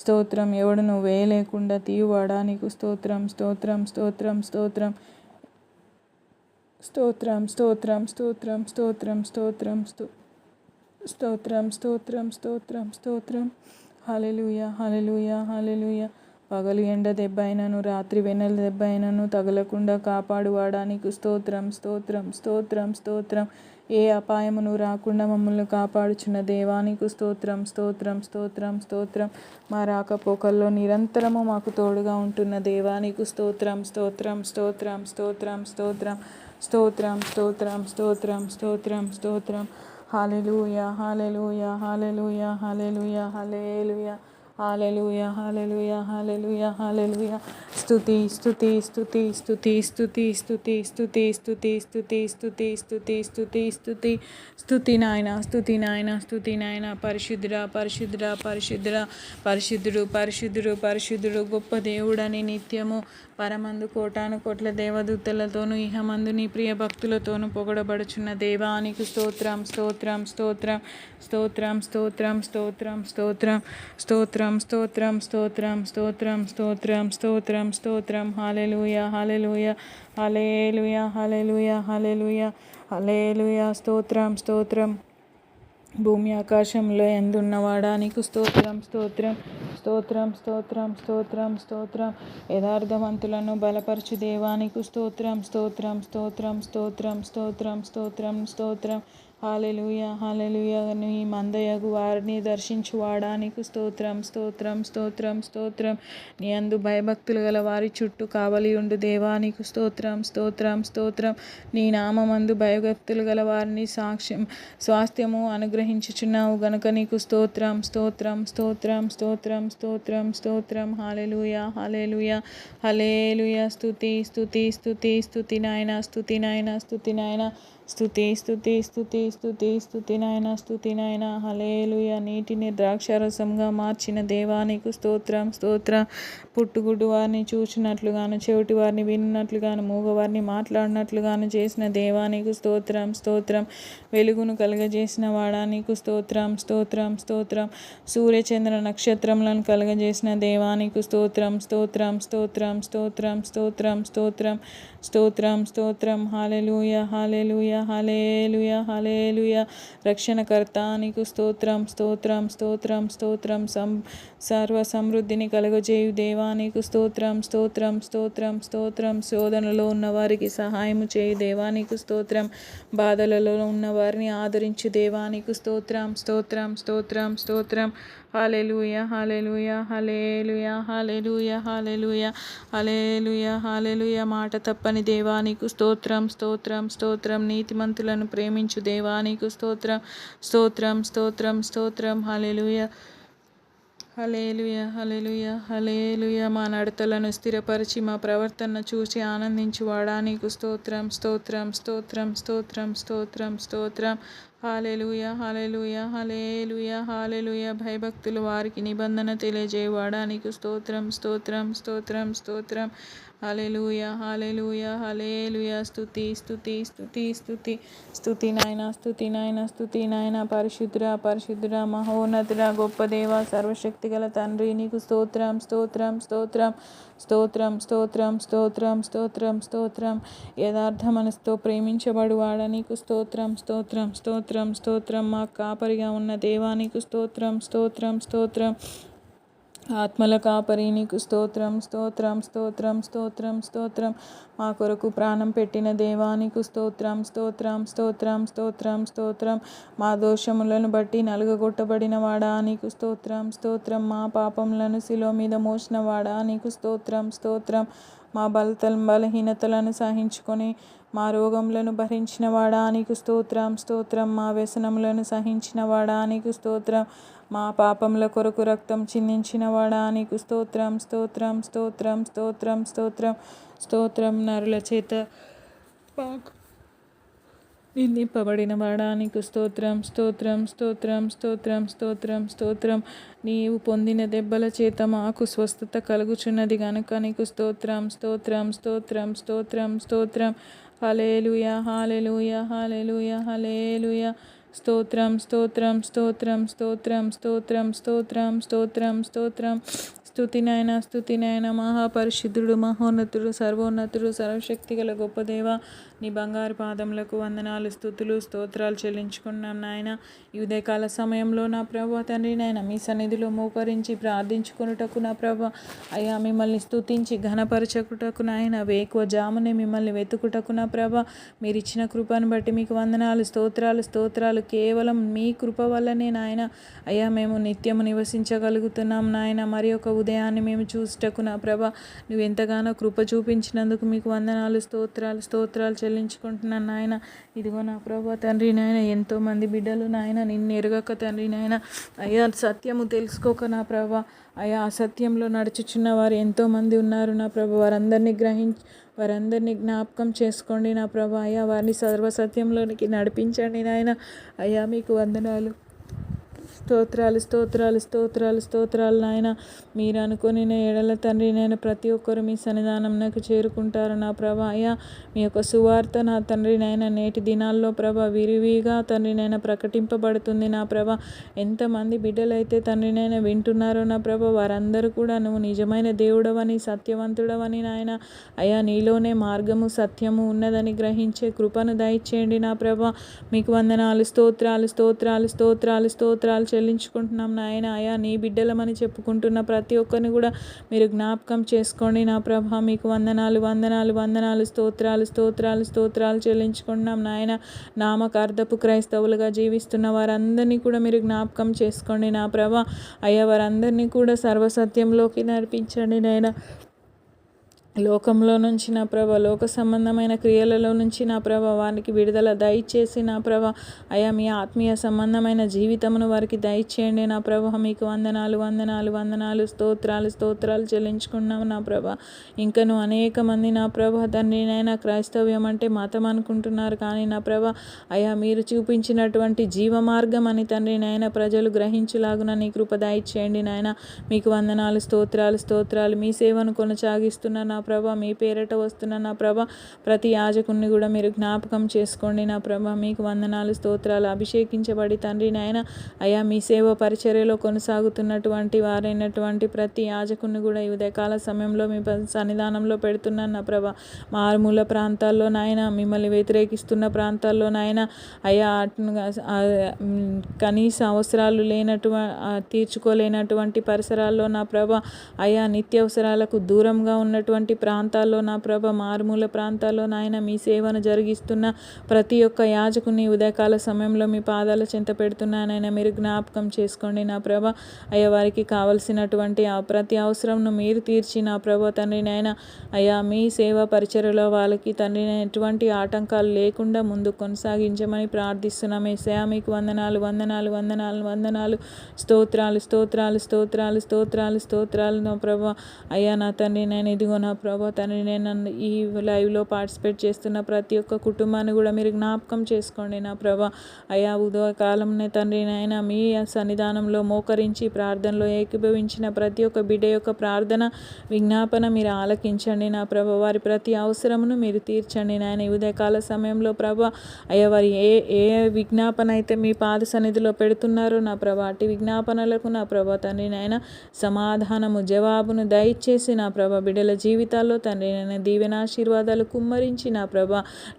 స్తోత్రం. ఎవడును వేయలేకుండా తీయువాడా నీకు స్తోత్రం స్తోత్రం స్తోత్రం స్తోత్రం స్తోత్రం స్తోత్రం స్తోత్రం స్తోత్రం స్తోత్రం స్తోత్రం స్తోత్రం స్తోత్రం స్తోత్రం. హల్లెలూయా హల్లెలూయా హల్లెలూయా. పగలు ఎండ దెబ్బ అయినను రాత్రి వెన్నెల దెబ్బ అయినను తగలకుండా కాపాడువాడా నీకు స్తోత్రం స్తోత్రం స్తోత్రం స్తోత్రం. ఏ అపాయమును రాకుండా మమ్మల్ని కాపాడుచున్న దేవా నీకు స్తోత్రం స్తోత్రం స్తోత్రం స్తోత్రం. మా రాకపోకల్లో నిరంతరము మాకు తోడుగా ఉంటున్న దేవా నీకు స్తోత్రం స్తోత్రం స్తోత్రం స్తోత్రం స్తోత్రం స్తోత్రం స్తోత్రం స్తోత్రం స్తోత్రం స్తోత్రం. హల్లెలూయా హల్లెలూయా హల్లెలూయా హల్లెలూయా హల్లెలూయా హల్లెలూయా హల్లెలూయా హల్లెలూయా హల్లెలూయా. స్తుతి స్తుతి స్తుతి స్తుతి స్తుతి స్తుతి స్తుతి స్తుతి స్తుతి స్తుతి స్తుతి స్తుతి స్తుతి స్తుతి నాయన స్తుతి నాయన స్తుతి నాయన. పరిశుద్ధుడా పరిశుద్ధుడా పరిశుద్ధుడా పరిశుద్ధుడు పరిశుద్ధుడు పరిశుద్ధుడు. గొప్ప దేవుడని నిత్యము పరమందు కోటాను కోట్ల దేవదూతలతోనూ ఇహమందు నీ ప్రియ భక్తులతోనూ పొగడబడుచున్న దేవా నీకు స్తోత్రం స్తోత్రం స్తోత్రం స్తోత్రం స్తోత్రం స్తోత్రం స్తోత్రం స్తోత్రం స్తోత్రం స్తోత్రం స్తోత్రం స్తోత్రం స్తోత్రం స్తోత్రం. హల్లెలూయా హల్లెలూయా హల్లెలూయా హల్లెలూయా హల్లెలూయా హల్లెలూయా. స్తోత్రం స్తోత్రం. భూమి ఆకాశంలో ఎందున్నవాడా నీకు స్తోత్రం స్తోత్రం స్తోత్రం స్తోత్రం స్తోత్రం స్తోత్రం. యథార్థవంతులను బలపరచు దేవా నీకు స్తోత్రం స్తోత్రం స్తోత్రం స్తోత్రం స్తోత్రం స్తోత్రం స్తోత్రం. హల్లెలూయా హల్లెలూయా. నీ మందయగు వారిని దర్శించువాడా నీకు స్తోత్రం స్తోత్రం స్తోత్రం స్తోత్రం. నీ అందు భయభక్తులు గల వారి చుట్టూ కావలి ఉండు దేవా నీకు స్తోత్రం స్తోత్రం స్తోత్రం. నీ నామందు భయభక్తులు గల వారిని స్వాస్థ్యము అనుగ్రహించుచున్నావు గనుక నీకు స్తోత్రం స్తోత్రం స్తోత్రం స్తోత్రం స్తోత్రం స్తోత్రం. హల్లెలూయా హల్లెలూయా హల్లెలూయా. స్తుతి స్తుతి స్తుతి స్తుతి నాయన స్తుతి నాయన స్తుతి నాయన స్తుతి స్తుతి స్తుతి స్తుతి స్తుతి నాయన స్తుతి నాయన. హల్లెలూయా. నీటిని ద్రాక్షారసంగా మార్చిన దేవా నీకు స్తోత్రం స్తోత్రం. పుట్టుగుడ్డు వారిని చూచినట్లుగాను, చెవిటి వారిని విన్నట్లుగాను, మూగవారిని మాట్లాడినట్లుగాను చేసిన దేవా నీకు స్తోత్రం స్తోత్రం. వెలుగును కలుగజేసిన వాడా నీకు స్తోత్రం స్తోత్రం స్తోత్రం. సూర్యచంద్ర నక్షత్రములను కలుగజేసిన దేవా నీకు స్తోత్రం స్తోత్రం స్తోత్రం స్తోత్రం స్తోత్రం స్తోత్రం స్తోత్రం స్తోత్రం. హల్లెలూయా హల్లెలూయా హల్లెలూయా హల్లెలూయా. రక్షణకర్త నీకు స్తోత్రం స్తోత్రం స్తోత్రం స్తోత్రం. సర్వ సమృద్ధిని కలుగజేయు దేవా నీకు స్తోత్రం స్తోత్రం స్తోత్రం స్తోత్రం. శోధనలో ఉన్న వారికి సహాయము చేయు దేవా నీకు స్తోత్రం. బాధలలో ఉన్న వారిని ఆదరించు దేవా నీకు స్తోత్రం స్తోత్రం స్తోత్రం స్తోత్రం. హల్లెలూయా హల్లెలూయా హల్లెలూయా హల్లెలూయా హల్లెలూయా హల్లెలూయా హల్లెలూయా. మాట తప్పని దేవా నీకు స్తోత్రం స్తోత్రం స్తోత్రం. నీతిమంతులను ప్రేమించు దేవా నీకు స్తోత్రం స్తోత్రం స్తోత్రం స్తోత్రం. హల్లెలూయా హల్లెలూయా హల్లెలూయా హల్లెలూయా. మా నడతలను స్థిరపరిచి మా ప్రవర్తన చూసి ఆనందించువాడా నీకు స్తోత్రం స్తోత్రం స్తోత్రం స్తోత్రం స్తోత్రం స్తోత్రం. హల్లెలూయా హల్లెలూయా హల్లెలూయా హల్లెలూయా. భయభక్తులు వారికి నిబంధన తెలియజేయవాడా నీకు స్తోత్రం స్తోత్రం స్తోత్రం స్తోత్రం. హల్లెలూయా హల్లెలూయా హల్లెలూయా. స్తుతి స్తుతి స్తుతి స్తుతి స్తుతి నాయన స్తుతి నాయన స్తుతి నాయన. పరిశుద్ధుడా పరిశుద్ధుడా మహోన్నతుడా గొప్ప దేవా సర్వశక్తిగల తండ్రి నీకు స్తోత్రం స్తోత్రం స్తోత్రం స్తోత్రం స్తోత్రం స్తోత్రం స్తోత్రం స్తోత్రం. యథార్థ మనసుతో ప్రేమించబడువాడ నీకు స్తోత్రం స్తోత్రం స్తోత్రం స్తోత్రం. మా కాపరిగా ఉన్న దేవా నీకు స్తోత్రం స్తోత్రం స్తోత్రం. ఆత్మల కాపరి నీకు స్తోత్రం స్తోత్రం స్తోత్రం స్తోత్రం స్తోత్రం. మా కొరకు ప్రాణం పెట్టిన దేవా నీకు స్తోత్రం స్తోత్రం స్తోత్రం స్తోత్రం స్తోత్రం. మా దోషములను బట్టి నలుగగొట్టబడిన వాడా నీకు స్తోత్రం స్తోత్రం. మా పాపములను శిలువ మీద మోసిన వాడా నీకు స్తోత్రం స్తోత్రం. మా బలహీనతలను సహించుకొని మా రోగములను భరించిన వాడా నీకు స్తోత్రం స్తోత్రం. మా వ్యసనములను సహించిన వాడా నీకు స్తోత్రం. మా పాపముల కొరకు రక్తం చిందించిన వాడా నీకు స్తోత్రం స్తోత్రం స్తోత్రం స్తోత్రం స్తోత్రం స్తోత్రం. నరుల చేత నిందింపబడిన వాడా నీకు స్తోత్రం స్తోత్రం స్తోత్రం స్తోత్రం స్తోత్రం స్తోత్రం. నీవు పొందిన దెబ్బల చేత మాకు స్వస్థత కలుగుచున్నది గనుక నీకు స్తోత్రం స్తోత్రం స్తోత్రం స్తోత్రం స్తోత్రం. హల్లెలూయా హల్లెలూయా హల్లెలూయా హల్లెలూయా. స్తోత్రం స్తోత్రం స్తోత్రం స్తోత్రం స్తోత్రం స్తోత్రం స్తోత్రం స్తోత్రం. స్తుతి నాయన స్తుతి నాయన. మహాపరిశుద్ధుడు మహోన్నతుడు సర్వోన్నతుడు సర్వశక్తిగల గొప్ప దేవ నీ బంగారు పాదములకు వందనాలు స్తుతులు స్తోత్రాలు చెల్లించుకున్నాం నాయన. ఈ ఉదయకాల సమయంలో నా ప్రభా తండ్రి నాయన మీ సన్నిధిలో మోకరించి ప్రార్థించుకున్నటకు నా ప్రభా అయ్యా మిమ్మల్ని స్తుతించి ఘనపరచకుటకు నాయన వేకువ జామునే మిమ్మల్ని వెతుకుటకు నా ప్రభా మీరు ఇచ్చిన కృపను బట్టి మీకు వందనాలు స్తోత్రాలు స్తోత్రాలు. కేవలం మీ కృప వల్లనే నాయన అయ్యా మేము నిత్యము నివసించగలుగుతున్నాం నాయన. మరి ఒక ఉదయాన్ని మేము చూసుటకు నా ప్రభా నువ్వు ఎంతగానో కృప చూపించినందుకు మీకు వందనాలు స్తోత్రాలు స్తోత్రాలు చెల్లించుకుంటున్నాను నాయన. ఇదిగో నా ప్రభా తండ్రి నాయన ఎంతోమంది బిడ్డలు నాయన నిన్ను ఎరగక తండ్రి నాయన అయ్యా సత్యము తెలుసుకోక నా ప్రభా అయ్యా అసత్యంలో నడుచుచున్న వారు ఎంతోమంది ఉన్నారు నా ప్రభా. వారందరినీ జ్ఞాపకం చేసుకోండి నా ప్రభా. అయ్యా వారిని సర్వసత్యంలోనికి నడిపించండి నాయన. అయ్యా మీకు వందనాలు స్తోత్రాలు స్తోత్రాలు స్తోత్రాలు స్తోత్రాలు నాయన. మీరు అనుకుని ఎడల తండ్రి నేను ప్రతి ఒక్కరు మీ సన్నిధానం నాకు చేరుకుంటారు నా ప్రభా. అయ్యా మీ యొక్క సువార్త నా తండ్రి నాయన నేటి దినాల్లో ప్రభా విరివిగా తండ్రి నాయన ప్రకటింపబడుతుంది నా ప్రభా. ఎంతమంది బిడ్డలైతే తండ్రి నాయన వింటున్నారో నా ప్రభా వారందరూ కూడా నువ్వు నిజమైన దేవుడవని సత్యవంతుడవని నాయన అయ్యా నీలోనే మార్గము సత్యము ఉన్నదని గ్రహించే కృపను దయచేయండి నా ప్రభా. మీకు వందనాలు స్తోత్రాలు స్తోత్రాలు స్తోత్రాలు స్తోత్రాలు చెల్లించుకుంటున్నాం నాయన. అయా నీ బిడ్డలమని చెప్పుకుంటున్న ప్రతి ఒక్కరిని కూడా మీరు జ్ఞాపకం చేసుకోండి నా ప్రభ. మీకు వందనాలు వందనాలు వందనాలు, స్తోత్రాలు స్తోత్రాలు స్తోత్రాలు చెల్లించుకుంటున్నాం నాయన. నామకార్థపు క్రైస్తవులుగా జీవిస్తున్న వారందరినీ కూడా మీరు జ్ఞాపకం చేసుకోండి నా ప్రభ. అయ్యా వారందరినీ కూడా సర్వసత్యంలోకి నడిపించండి నాయన. లోకంలో నుంచి నా ప్రభ, లోక సంబంధమైన క్రియలలో నుంచి నా ప్రభ వారికి విడుదల దయచేసి నా ప్రభ. అయా మీ ఆత్మీయ సంబంధమైన జీవితమును వారికి దయచేయండి నా ప్రభ. మీకు వందనాలు వందనాలు వందనాలు, స్తోత్రాలు స్తోత్రాలు చెల్లించుకున్నాము నా ప్రభ. ఇంకను అనేక మంది నా ప్రభ తండ్రి నాయన క్రైస్తవ్యం అంటే మతం అనుకుంటున్నారు, కానీ నా ప్రభ అయా మీరు చూపించినటువంటి జీవ మార్గం అని తండ్రి నాయన ప్రజలు గ్రహించులాగున నీ కృప దయచేయండి నాయన. మీకు వందనాలు స్తోత్రాలు స్తోత్రాలు. మీ సేవను కొనసాగిస్తున్న నా ప్రభ, మీ పేరట వస్తున్న నా ప్రభ ప్రతి యాజకుని కూడా మీరు జ్ఞాపకం చేసుకోండి నా ప్రభ. మీకు వందనాలు స్తోత్రాలు. అభిషేకించబడి తండ్రి నాయన అయా మీ సేవ పరిచర్యలో కొనసాగుతున్నటువంటి వారైనటువంటి ప్రతి యాజకుని కూడా ఈ ఉదయకాల సమయంలో మీ సన్నిధానంలో పెడుతున్నాను నా ప్రభ. మారుమూల ప్రాంతాల్లో నాయన, మిమ్మల్ని వ్యతిరేకిస్తున్న ప్రాంతాల్లో నాయన అయా కనీస అవసరాలు తీర్చుకోలేనటువంటి పరిసరాల్లో నా ప్రభ, అయా నిత్యావసరాలకు దూరంగా ఉన్నటువంటి ప్రాంతాల్లో నా ప్రభ, మారుమూల ప్రాంతాల్లో నాయన మీ సేవను జరిగిస్తున్న ప్రతి ఒక్క యాజకుని ఉదయకాల సమయంలో మీ పాదాల చెంత పెడుతున్నానైనా మీరు జ్ఞాపకం చేసుకోండి నా ప్రభ. అయ్యా వారికి కావలసినటువంటి ప్రతి అవసరంను మీరు తీర్చి నా ప్రభ తండ్రి నాయన అయ్యా మీ సేవ పరిచర్యలో వాళ్ళకి తండ్రి ఎటువంటి ఆటంకాలు లేకుండా ముందు కొనసాగించమని ప్రార్థిస్తున్నాం యేసయ్యా. మీకు వందనాలు వందనాలు వందనాలు వందనాలు, స్తోత్రాలు స్తోత్రాలు స్తోత్రాలు స్తోత్రాలు స్తోత్రాలు నా ప్రభ. అయ్యా నా తండ్రి నేను ఇదిగో నా ప్రభా తండ్రి నేను ఈ లైవ్లో పార్టిసిపేట్ చేస్తున్న ప్రతి ఒక్క కుటుంబాన్ని కూడా మీరు జ్ఞాపకం చేసుకోండి నా ప్రభా. అయా ఉదయకాలంనే తండ్రి నాయన మీ సన్నిధానంలో మోకరించి ప్రార్థనలో ఏకీభవించిన ప్రతి ఒక్క బిడ్డ యొక్క ప్రార్థన విజ్ఞాపన మీరు ఆలకించండి నా ప్రభ. వారి ప్రతి అవసరమును మీరు తీర్చండి నాయన. ఈ ఉదయకాల సమయంలో ప్రభ అయ్యా వారి ఏ ఏ విజ్ఞాపన అయితే మీ పాద సన్నిధిలో పెడుతున్నారో నా ప్రభ అటు విజ్ఞాపనలకు నా ప్రభ తండ్రి నాయన సమాధానము జవాబును దయచేసి నా ప్రభ బిడ్డల జీవితాల్లో తండ్రి నేను దీవెనాశీర్వాదాలు కుమ్మరించి నా ప్రభ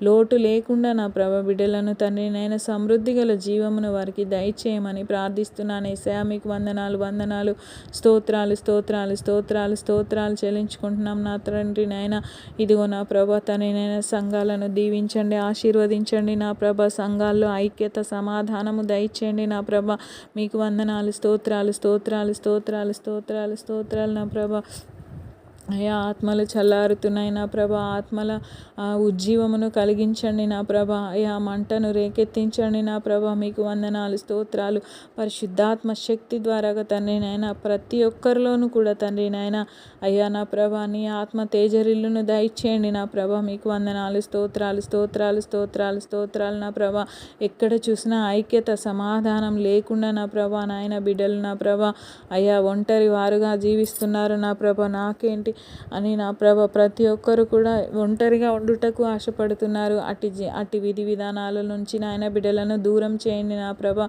లోటు లేకుండా నా ప్రభ బిడ్డలను తండ్రి నేను సమృద్ధి గల జీవమును వారికి దయచేయమని ప్రార్థిస్తున్నాను యేసయ్యా. మీకు వందనాలు వందనాలు, స్తోత్రాలు స్తోత్రాలు స్తోత్రాలు స్తోత్రాలు చెల్లించుకుంటున్నాం నా తండ్రి నాయన. ఇదిగో నా ప్రభ తండ్రి నేను సంఘాలను దీవించండి, ఆశీర్వదించండి నా ప్రభ. సంఘాల్లో ఐక్యత సమాధానము దయచేయండి నా ప్రభ. మీకు వందనాలు స్తోత్రాలు స్తోత్రాలు స్తోత్రాలు స్తోత్రాలు స్తోత్రాలు నా ప్రభ. అయా ఆత్మలు చల్లారుతున్నాయి నా ప్రభ, ఆత్మల ఉజ్జీవమును కలిగించండి నా ప్రభ. అయా మంటను రేకెత్తించండి నా ప్రభ. మీకు వందనాలు స్తోత్రాలు. పరిశుద్ధాత్మ శక్తి ద్వారా తండ్రి నాయన ప్రతి ఒక్కరిలోనూ కూడా తండ్రి నాయన అయ్యా నా ప్రభ నీ ఆత్మ తేజరిల్లును దయచేయండి నా ప్రభ. మీకు వందనాలు స్తోత్రాలు స్తోత్రాలు స్తోత్రాలు స్తోత్రాలు నా ప్రభ. ఎక్కడ చూసినా ఐక్యత సమాధానం లేకుండా నా ప్రభ నాయన బిడ్డలు నా ప్రభ అయ్యా ఒంటరి వారుగా జీవిస్తున్నారు నా ప్రభ. నాకేంటి అని నా ప్రభ ప్రతి ఒక్కరు కూడా ఒంటరిగా ఉండుటకు ఆశపడుతున్నారు. అట్టి విధి విధానాల నుంచి నాయన బిడ్డలను దూరం చేయండి నా ప్రభ.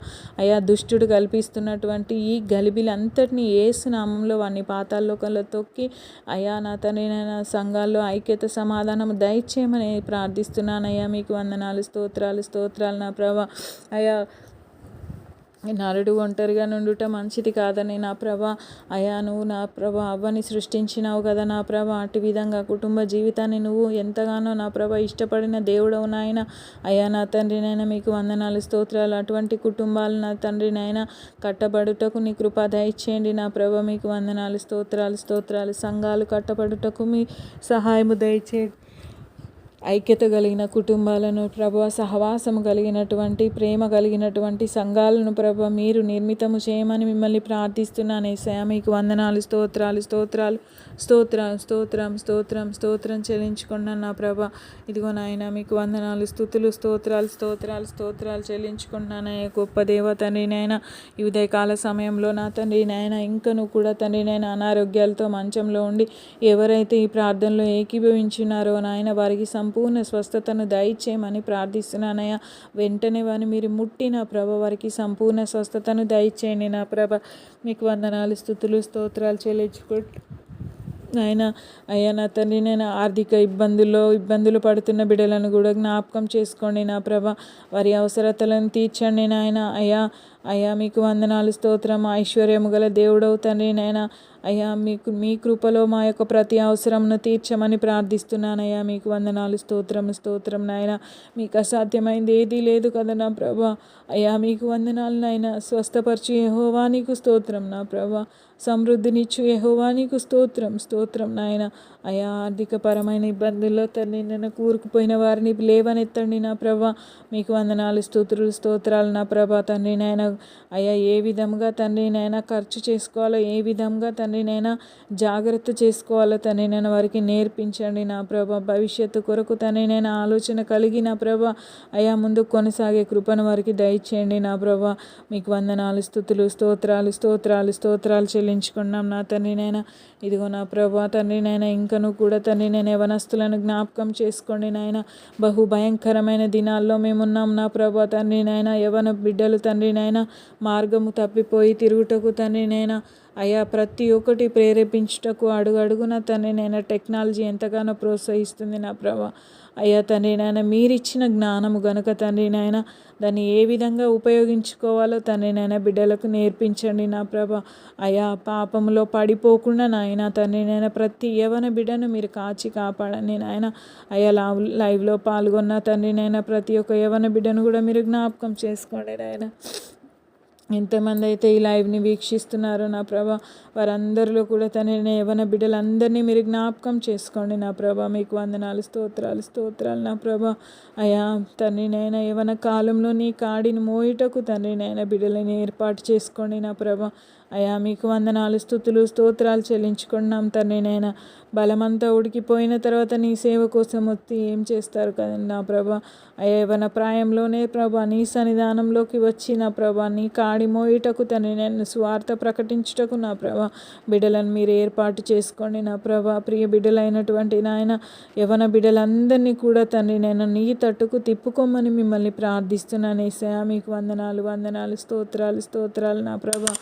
అయా దుష్టుడు కల్పిస్తున్నటువంటి ఈ గలిబిలంతటినీ యేసు నామంలో వాడిని పాతాళలోకంలో తొక్కి అయా నా తండ్రి నేను సంఘాల్లో ఐక్యత సమాధానం దయచేయమని ప్రార్థిస్తున్నానయ్యా. మీకు వందనాలు స్తోత్రాలు స్తోత్రాలు నా ప్రభ. అయా నరుడు ఒంటరిగా నుండుట మంచిది కాదని నా ప్రభ అయా నువ్వు నా ప్రభ అవ్వని సృష్టించినావు కదా నా ప్రభ. అటు విధంగా కుటుంబ జీవితాన్ని నువ్వు ఎంతగానో నా ప్రభ ఇష్టపడిన దేవుడవు నాయన. అయా నా తండ్రి నాయన మీకు వందనాలు స్తోత్రాలు. అటువంటి కుటుంబాలు నా తండ్రి నాయన కట్టబడుటకు నీ కృప దయచేయండి నా ప్రభ. మీకు వందనాలు స్తోత్రాలు స్తోత్రాలు. సంఘాలు కట్టబడుటకు మీ సహాయము దయచేయండి. ఐక్యత కలిగిన కుటుంబాలను ప్రభ, సహవాసము కలిగినటువంటి ప్రేమ కలిగినటువంటి సంఘాలను ప్రభ మీరు నిర్మితము చేయమని మిమ్మల్ని ప్రార్థిస్తున్నాను యేసయ్యా. మీకు వందనాలు స్తోత్రాలు స్తోత్రాలు స్తోత్రం స్తోత్రం స్తోత్రం స్తోత్రం చెల్లించుకున్నాను నా ప్రభ. ఇదిగో నాయన మీకు వందనాలు స్తుతులు స్తోత్రాలు స్తోత్రాలు స్తోత్రాలు చెల్లించుకుంటున్నాను గొప్ప దేవ తండ్రి నాయన. ఈ ఉదయకాల సమయంలో నా తండ్రి నాయన ఇంకను కూడా తండ్రి నాయన అనారోగ్యాలతో మంచంలో ఉండి ఎవరైతే ఈ ప్రార్థనలో ఏకీభవించున్నారో నాయన వారికి సంపూర్ణ స్వస్థతను దయచేయమని ప్రార్థిస్తున్నానయ్యా. వెంటనే వారిని మీరు ముట్టిన ప్రభ వారికి సంపూర్ణ స్వస్థతను దయచేయండి నా ప్రభ. మీకు వందనాలు స్తుతులు స్తోత్రాలు చెల్లించుకుంటూ నాయన అయ్యా నా తండ్రి నేను ఆర్థిక ఇబ్బందులు పడుతున్న బిడ్డలను కూడా జ్ఞాపకం చేసుకోండి నా ప్రభ. వారి అవసరతలను తీర్చండి నాయన. అయ్యా మీకు వందనాలు, స్తోత్రం. ఐశ్వర్యము గల దేవుడవు తండ్రి నాయన. అయ్యా మీ కృపలో మా యొక్క ప్రతి అవసరంను తీర్చమని ప్రార్థిస్తున్నానయ్యా. మీకు వందనాలు, స్తోత్రం నాయన. మీకు అసాధ్యమైంది ఏదీ లేదు కదా నా ప్రభా. అయ్యా మీకు వందనాలు నాయన. స్వస్థపరిచి యెహోవా నీకు స్తోత్రం నా ప్రభా. సమృద్ధినిచ్చు యెహోవా నీకు స్తోత్రం నాయన. అయా ఆర్థికపరమైన ఇబ్బందుల్లో తండ్రి నేను కూరుకుపోయిన వారిని లేవనెత్తండి నా ప్రభా. మీకు వందనాలు, స్తోత్రాలు నా ప్రభా తండ్రి నాయన. అయ్యా ఏ విధంగా తండ్రి నాయన ఖర్చు చేసుకోవాలో, ఏ విధంగా తండ్రి నాయన జాగ్రత్త చేసుకోవాలో తండ్రి నేను వారికి నేర్పించండి నా ప్రభా. భవిష్యత్తు కొరకు తండ్రి నేను ఆలోచన కలిగి నా ప్రభా అయా ముందు కొనసాగే కృపను వారికి దయచేయండి నా ప్రభా. మీకు వందనాలు, స్తోత్రాలు చెల్లించుకున్నాం నా తండ్రి నాయన. ఇదిగో నా ప్రభా తండ్రి నాయన, ఇంకను కూడా తండ్రి నేను యవనస్తులను జ్ఞాపకం చేసుకోండి నాయన. బహు భయంకరమైన దినాల్లో మేమున్నాం నా ప్రభా తండ్రి నాయన. యవన బిడ్డలు తండ్రి నాయన మార్గము తప్పిపోయి తిరుగుటకు తండ్రి నాయన అయ్యా ప్రతి ఒక్కటి ప్రేరేపించుటకు అడుగడుగున తండ్రి నాయన టెక్నాలజీ ఎంతగానో ప్రోత్సహిస్తుంది నా ప్రభా. అయ్యా తండ్రి నాయన మీరిచ్చిన జ్ఞానము గనుక తండ్రి నాయన దాన్ని ఏ విధంగా ఉపయోగించుకోవాలో తండ్రి నాయన బిడ్డలకు నేర్పించండి నా ప్రభా. అయా పాపములో పడిపోకుండా నాయన తండ్రి నాయన ప్రతి యవన బిడ్డను మీరు కాపాడండి నాయన. అయ్యా లైవ్లో పాల్గొన్న తండ్రి నాయన ప్రతి ఒక్క యవన బిడ్డను కూడా మీరు జ్ఞాపకం చేసుకోండి నాయన. ఎంతమంది అయితే ఈ లైవ్ని వీక్షిస్తున్నారో నా ప్రభా వారందరిలో కూడా తండ్రి యవన బిడ్డలందరినీ మీరు జ్ఞాపకం చేసుకోండి నా ప్రభా. మీకు వందనాలు, స్తోత్రాలు నా ప్రభా. అయా తండ్రి నాయన యవన కాలంలో నీ కాడిని మోయుటకు తండ్రి నాయన బిడ్డలని ఏర్పాటు చేసుకోండి నా ప్రభా. అయా మీకు వందనాలు, స్తోత్రాలు చెల్లించుకున్నాం తండ్రి నాయన. బలమంతా ఉడికిపోయిన తర్వాత నీ సేవ కోసం వచ్చి ఏం చేస్తారు కదండి నా ప్రభా. అయ్యా యవన ప్రాయంలోనే ప్రభా నీ సన్నిధానంలోకి వచ్చి నా ప్రభా నీ కాడి మోయుటకు తండ్రి నేను స్వార్థ ప్రకటించుటకు నా ప్రభా బిడ్డలను మీరు ఏర్పాటు చేసుకోండి నా ప్రభా. ప్రియ బిడ్డలైనటువంటి నాయన యవన బిడ్డలందరినీ కూడా తండ్రి నేను నీ తట్టుకు తిప్పుకోమని మిమ్మల్ని ప్రార్థిస్తున్నాను యేసయ్యా. మీకు వందనాలు, స్తోత్రాలు నా ప్రభా.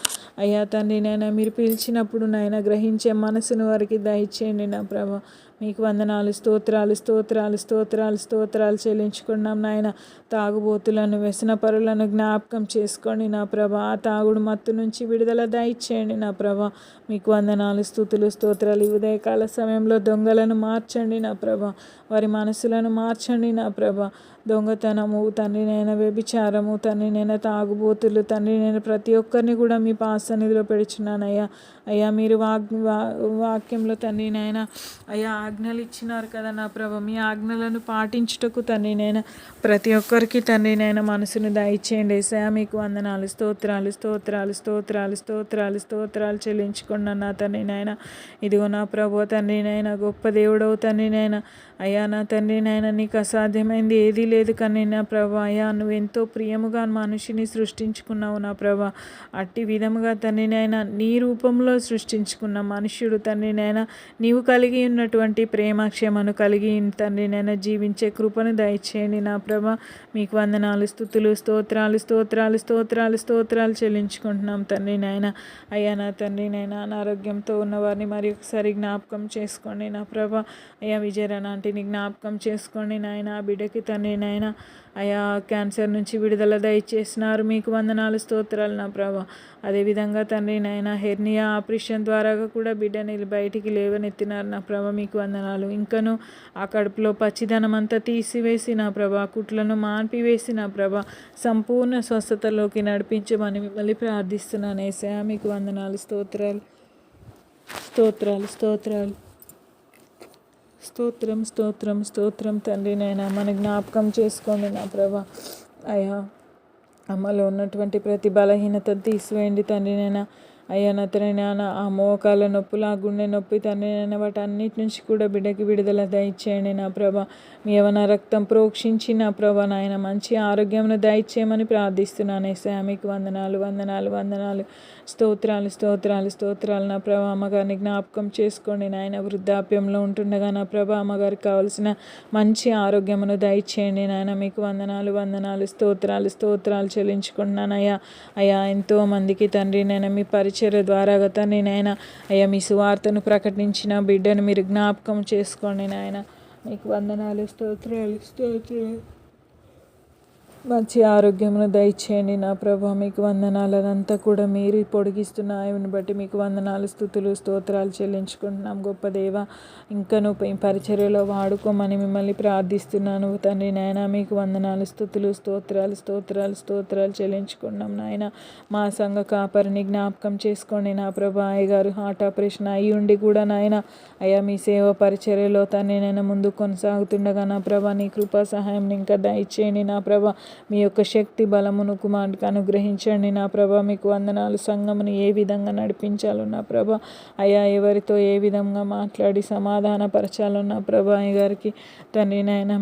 అయ్యా తండ్రి నాయన మీరు పిలిచినప్పుడు నాయన గ్రహించే మనసును వారికి దయచేయండి నా ప్రభా. మీకు వందనాలు, స్తోత్రాలు చెల్లించుకున్నాం నాయన. తాగుబోతులను, వ్యసనపరులను జ్ఞాపకం చేసుకోండి నా ప్రభా. ఆ తాగుడు మత్తు నుంచి విడుదల దయచేయండి నా ప్రభా. మీకు వందనాలు, స్తోత్రాలు. ఈ ఉదయకాల సమయంలో దొంగలను మార్చండి నా ప్రభా. వారి మనసులను మార్చండి నా ప్రభా. దొంగతనము తండ్రి నేను, వ్యభిచారము తండ్రి నేను, తాగుబోతులు తండ్రి నేను ప్రతి ఒక్కరిని కూడా మీ సన్నిధిలో పెడుచున్నానయ్యా. అయ్యా మీరు వాక్యంలో తండ్రి నాయన అయ్యా ఆజ్ఞలు ఇచ్చినారు కదా నా ప్రభా. మీ ఆజ్ఞలను పాటించుటకు తండ్రి నేను ప్రతి ఒక్కరికి తండ్రి నేను మనసును దయచేయండి యేసయ్యా. మీకు వందనాలు, స్తోత్రాలు చెల్లించుకున్నాను నా తండ్రి నాయన. ఇదిగో నా ప్రభు తండ్రి నాయన గొప్ప దేవుడవు తండ్రి నాయన. అయ్యా నా తండ్రి నాయన నీకు అసాధ్యమైంది ఏదీ లేదు కానీ నా ప్రభా. అయ్యా నువ్వు ఎంతో ప్రియముగా మనిషిని సృష్టించుకున్నావు నా ప్రభా. అట్టి విధముగా తండ్రి నాయన నీ రూపంలో సృష్టించుకున్న మనుష్యుడు తండ్రి నాయన నీవు కలిగి ఉన్నటువంటి ప్రేమ క్షమను కలిగి తండ్రి నాయన జీవించే కృపను దయచేయండి నా ప్రభా. మీకు వందనాలు, స్తోత్రాలు చెల్లించుకుంటున్నాం తండ్రి నాయన. అయ్యా నా తండ్రి నాయన అనారోగ్యంతో ఉన్నవారిని మరి ఒకసారి జ్ఞాపకం చేసుకోండి నా ప్రభా. అయ్యా విజయరాణాంటిని జ్ఞాపకం చేసుకోండి నాయన. ఆ బిడ్డకి తండ్రి నాయన అయా క్యాన్సర్ నుంచి విడుదల దయచేసినారు. మీకు వందనాలు, స్తోత్రాలు నా ప్రభా. అదేవిధంగా తండ్రి నాయన హెర్నియా ఆపరేషన్ ద్వారా కూడా బిడ్డని బయటికి లేవనెత్తినారు నా ప్రభా. మీకు వందనాలు. ఇంకను ఆ కడుపులో పచ్చిదనం అంతా తీసివేసి నా ప్రభా, కుట్లను మాన్పివేసి నా ప్రభా సంపూర్ణ స్వస్థతలోకి నడిపించమని మిమ్మల్ని ప్రార్థిస్తున్నాను యేసయ్యా. మీకు వందనాలు, స్తోత్రం తండ్రి నాయన. మన జ్ఞాపకం చేసుకోండి నా ప్రభా. అయ్యా అమ్మలో ఉన్నటువంటి ప్రతి బలహీనత తీసివేయండి తండ్రి నాయన. అయ్యా నా తండ్రి నాయన ఆ మోకాల నొప్పులు, ఆ గుండె నొప్పి తండ్రి నాయన వాటి అన్నిటి నుంచి కూడా బిడ్డకి విడుదల దయచేయండి నా ప్రభా. మీ యవన రక్తం ప్రోక్షించి నా ప్రభా నాయన మంచి ఆరోగ్యంను దయచేయమని ప్రార్థిస్తున్నాను యేసయ్యా. మీకు వందనాలు, స్తోత్రాలు నా ప్రభా. అమ్మగారిని జ్ఞాపకం చేసుకోండి నాయన. వృద్ధాప్యంలో ఉంటుండగా నా ప్రభా అమ్మగారికి కావాల్సిన మంచి ఆరోగ్యమును దయచేయండి నాయన. మీకు వందనాలు, స్తోత్రాలు చెల్లించుకుంటున్నానయ్యా. అయ్యా ఎంతో మందికి తండ్రి నేను మీ పరిచయం పరిచర్య ద్వారా తండ్రి నాయన అయ్యా మీ సువార్తను ప్రకటించిన బిడ్డను మీరు జ్ఞాపకం చేసుకోండి నాయన. మీకు వందనాలు, స్తోత్రాలు, స్తోత్రాలు. మంచి ఆరోగ్యమును దయచేయండి నా ప్రభా. మీకు వందనాలు. అదంతా కూడా మీరు పొడిగిస్తున్న ఆయువుని బట్టి మీకు వందనాలు, స్తుతులు, స్తోత్రాలు చెల్లించుకుంటున్నాం. గొప్ప దేవ, ఇంకను పరిచర్యలో వాడుకోమని మిమ్మల్ని ప్రార్థిస్తున్నాను తండ్రి నాయన. మీకు వందనాలు, స్తుతులు, స్తోత్రాలు, స్తోత్రాలు, స్తోత్రాలు చెల్లించుకున్నాం నాయన. మా సంఘ కాపరిని జ్ఞాపకం చేసుకోండి నా ప్రభా. అయ్యగారు హార్ట్ ఆపరేషన్ అయ్యి ఉండి కూడా నాయన అయ్యా మీ సేవ పరిచర్యలో తండ్రి నాయన ముందు కొనసాగుతుండగా నా ప్రభా నీ కృపా సహాయం ఇంకా దయచేయండి నా ప్రభా. మీ యొక్క శక్తి బలమును కుమారుడికి అనుగ్రహించండి నా ప్రభా. మీకు వందనాలు. సంఘమును ఏ విధంగా నడిపించాలో నా ప్రభా, అయ్యా ఎవరితో ఏ విధంగా మాట్లాడి సమాధానపరచాలో నా ప్రభా అయ్యగారికి తండ్రి నాయన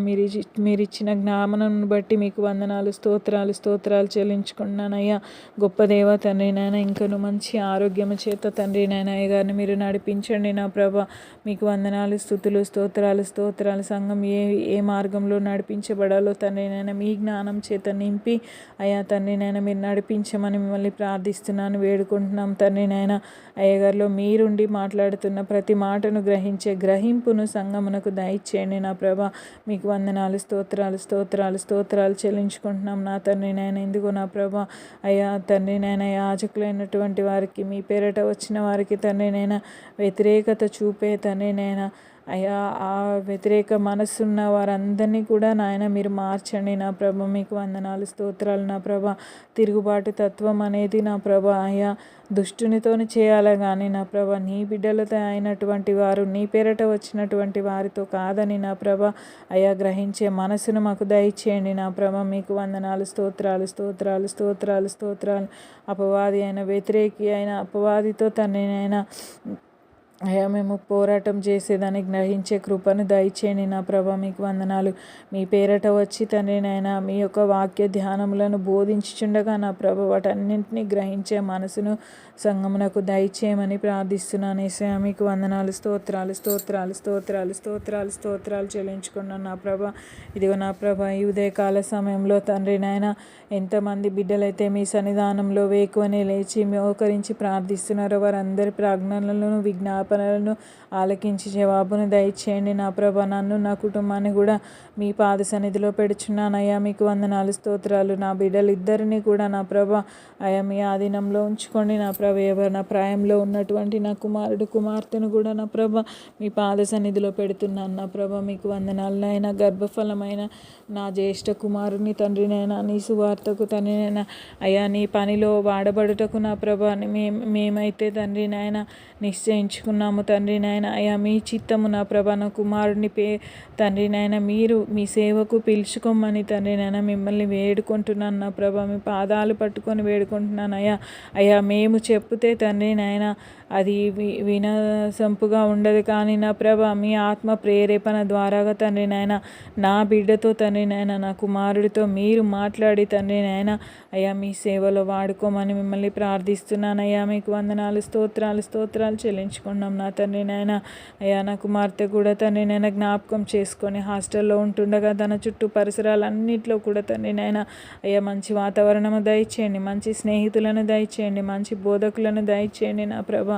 మీరిచ్చిన జ్ఞానమును బట్టి మీకు వందనాలు, స్తోత్రాలు, స్తోత్రాలు చెల్లించుకున్నాను అయ్యా. గొప్ప దేవ తండ్రి నాయన, ఇంకను మంచి ఆరోగ్యము చేత తండ్రి నాయన అయ్యగారిని మీరు నడిపించండి నా ప్రభా. మీకు వందనాలు, స్తుతులు, స్తోత్రాలు, స్తోత్రాలు. సంఘం ఏ మార్గంలో నడిపించబడాలో తండ్రి నాయన మీ జ్ఞానం చేత నింపి అయ్యా తండ్రి నాయన మీరు నడిపించమని మిమ్మల్ని ప్రార్థిస్తున్నాను, వేడుకుంటున్నాం తండ్రి నాయన. అయ్యగారిలో మీరుండి మాట్లాడుతున్న ప్రతి మాటను గ్రహించే గ్రహింపును సంఘమునకు దయచేయండి నా ప్రభా. మీకు వందనాలు, స్తోత్రాలు, స్తోత్రాలు, స్తోత్రాలు చెల్లించుకుంటున్నాం నా తండ్రి నాయన. ఎందుకో నా ప్రభా అయ్యా తండ్రి నాయన యాజకులైనటువంటి వారికి మీ పేరట వచ్చిన వారికి తండ్రి నాయన వ్యతిరేకత చూపే తండ్రి నాయన అయ్యా ఆ వ్యతిరేక మనస్సున్న వారందరినీ కూడా నాయన మీరు మార్చండి నా ప్రభ. మీకు వందనాలు, స్తోత్రాలు నా ప్రభ. తిరుగుబాటు తత్వం అనేది నా ప్రభ అయ్యా దుష్టునితోని చేయాలి కానీ నా ప్రభ నీ బిడ్డలతో అయినటువంటి వారు నీ పేరట వచ్చినటువంటి వారితో కాదని నా ప్రభ అయ్యా గ్రహించే మనసును మాకు దయచేయండి నా ప్రభ. మీకు వందనాలు, స్తోత్రాలు, స్తోత్రాలు, స్తోత్రాలు, స్తోత్రాలు. అపవాది అయిన వ్యతిరేకి అయిన అపవాదితో తననైనా అయ్యా మేము పోరాటం చేసేదాన్ని గ్రహించే కృపను దయచేయండి నా ప్రభా. మీకు వందనాలు. మీ పేరట వచ్చి తండ్రి నాయన మీ యొక్క వాక్య ధ్యానములను బోధించుచుండగా నా ప్రభ వాటన్నింటినీ గ్రహించే మనసును సంగమునకు దయచేయమని ప్రార్థిస్తున్నాను యేసయ్య. మీకు వందనాలు, స్తోత్రాలు, స్తోత్రాలు, స్తోత్రాలు, స్తోత్రాలు, స్తోత్రాలు చెల్లించుకున్నాను నా ప్రభ. ఇదిగో నా ప్రభ ఈ ఉదయకాల సమయంలో తండ్రి నాయన ఎంతమంది బిడ్డలైతే మీ సన్నిధానంలో వేకువని లేచి మోకరించి ప్రార్థిస్తున్నారో వారందరి ప్రార్థనలను విజ్ఞాపనలను ఆలకించి జవాబును దయచేయండి నా ప్రభ. నన్ను నా కుటుంబాన్ని కూడా మీ పాద సన్నిధిలో పెడుచున్నానయ్యా. మీకు వందనాలు, స్తోత్రాలు. నా బిడ్డలు ఇద్దరిని కూడా నా ప్రభ అయ్యా మీ ఆధీనంలో ఉంచుకోండి నా ప్రభ. ఎవరు నా ప్రాయంలో ఉన్నటువంటి నా కుమారుడు కుమార్తెను కూడా నా ప్రభ మీ పాద సన్నిధిలో పెడుతున్నాను నా ప్రభ. మీకు వందనాలు నాయన. గర్భఫలమైన నా జ్యేష్ఠ కుమారుని తండ్రినైనా నీ సువార్తకు తండ్రినైనా అయ్యా నీ పనిలో వాడబడుటకు నా ప్రభ మేమైతే తండ్రి నాయన నిశ్చయించుకున్నాము తండ్రి నాయన. అయ్యా మీ చిత్తము నా ప్రభ నా కుమారుని తండ్రి నాయన మీరు మీ సేవకు పిలుచుకోమని తండ్రి నాయన మిమ్మల్ని వేడుకుంటున్నాను నా ప్రభ. మీ పాదాలు పట్టుకొని వేడుకుంటున్నాను అయ్యా. అయ్యా మేము చెప్తే తండ్రి నాయన అది వినసంపుగా ఉండదు కానీ నా ప్రభ మీ ఆత్మ ప్రేరేపణ ద్వారాగా తండ్రి నాయన నా బిడ్డతో తండ్రి నాయన నా కుమారుడితో మీరు మాట్లాడి తండ్రి నాయన అయ్యా మీ సేవలో వాడుకోమని మిమ్మల్ని ప్రార్థిస్తున్నాను అయ్యా. మీకు వందనాలు, స్తోత్రాలు, స్తోత్రాలు చెల్లించుకున్నాం నా తండ్రి నాయన. అయ్యా నా కుమార్తె కూడా తండ్రి నాయన జ్ఞాపకం చేసుకొని హాస్టల్లో ఉంటుండగా తన చుట్టూ పరిసరాలన్నింటిలో కూడా తండ్రి నాయన అయ్యా మంచి వాతావరణము దయచేయండి, మంచి స్నేహితులను దయచేయండి, మంచి బోధకులను దయచేయండి నా ప్రభ.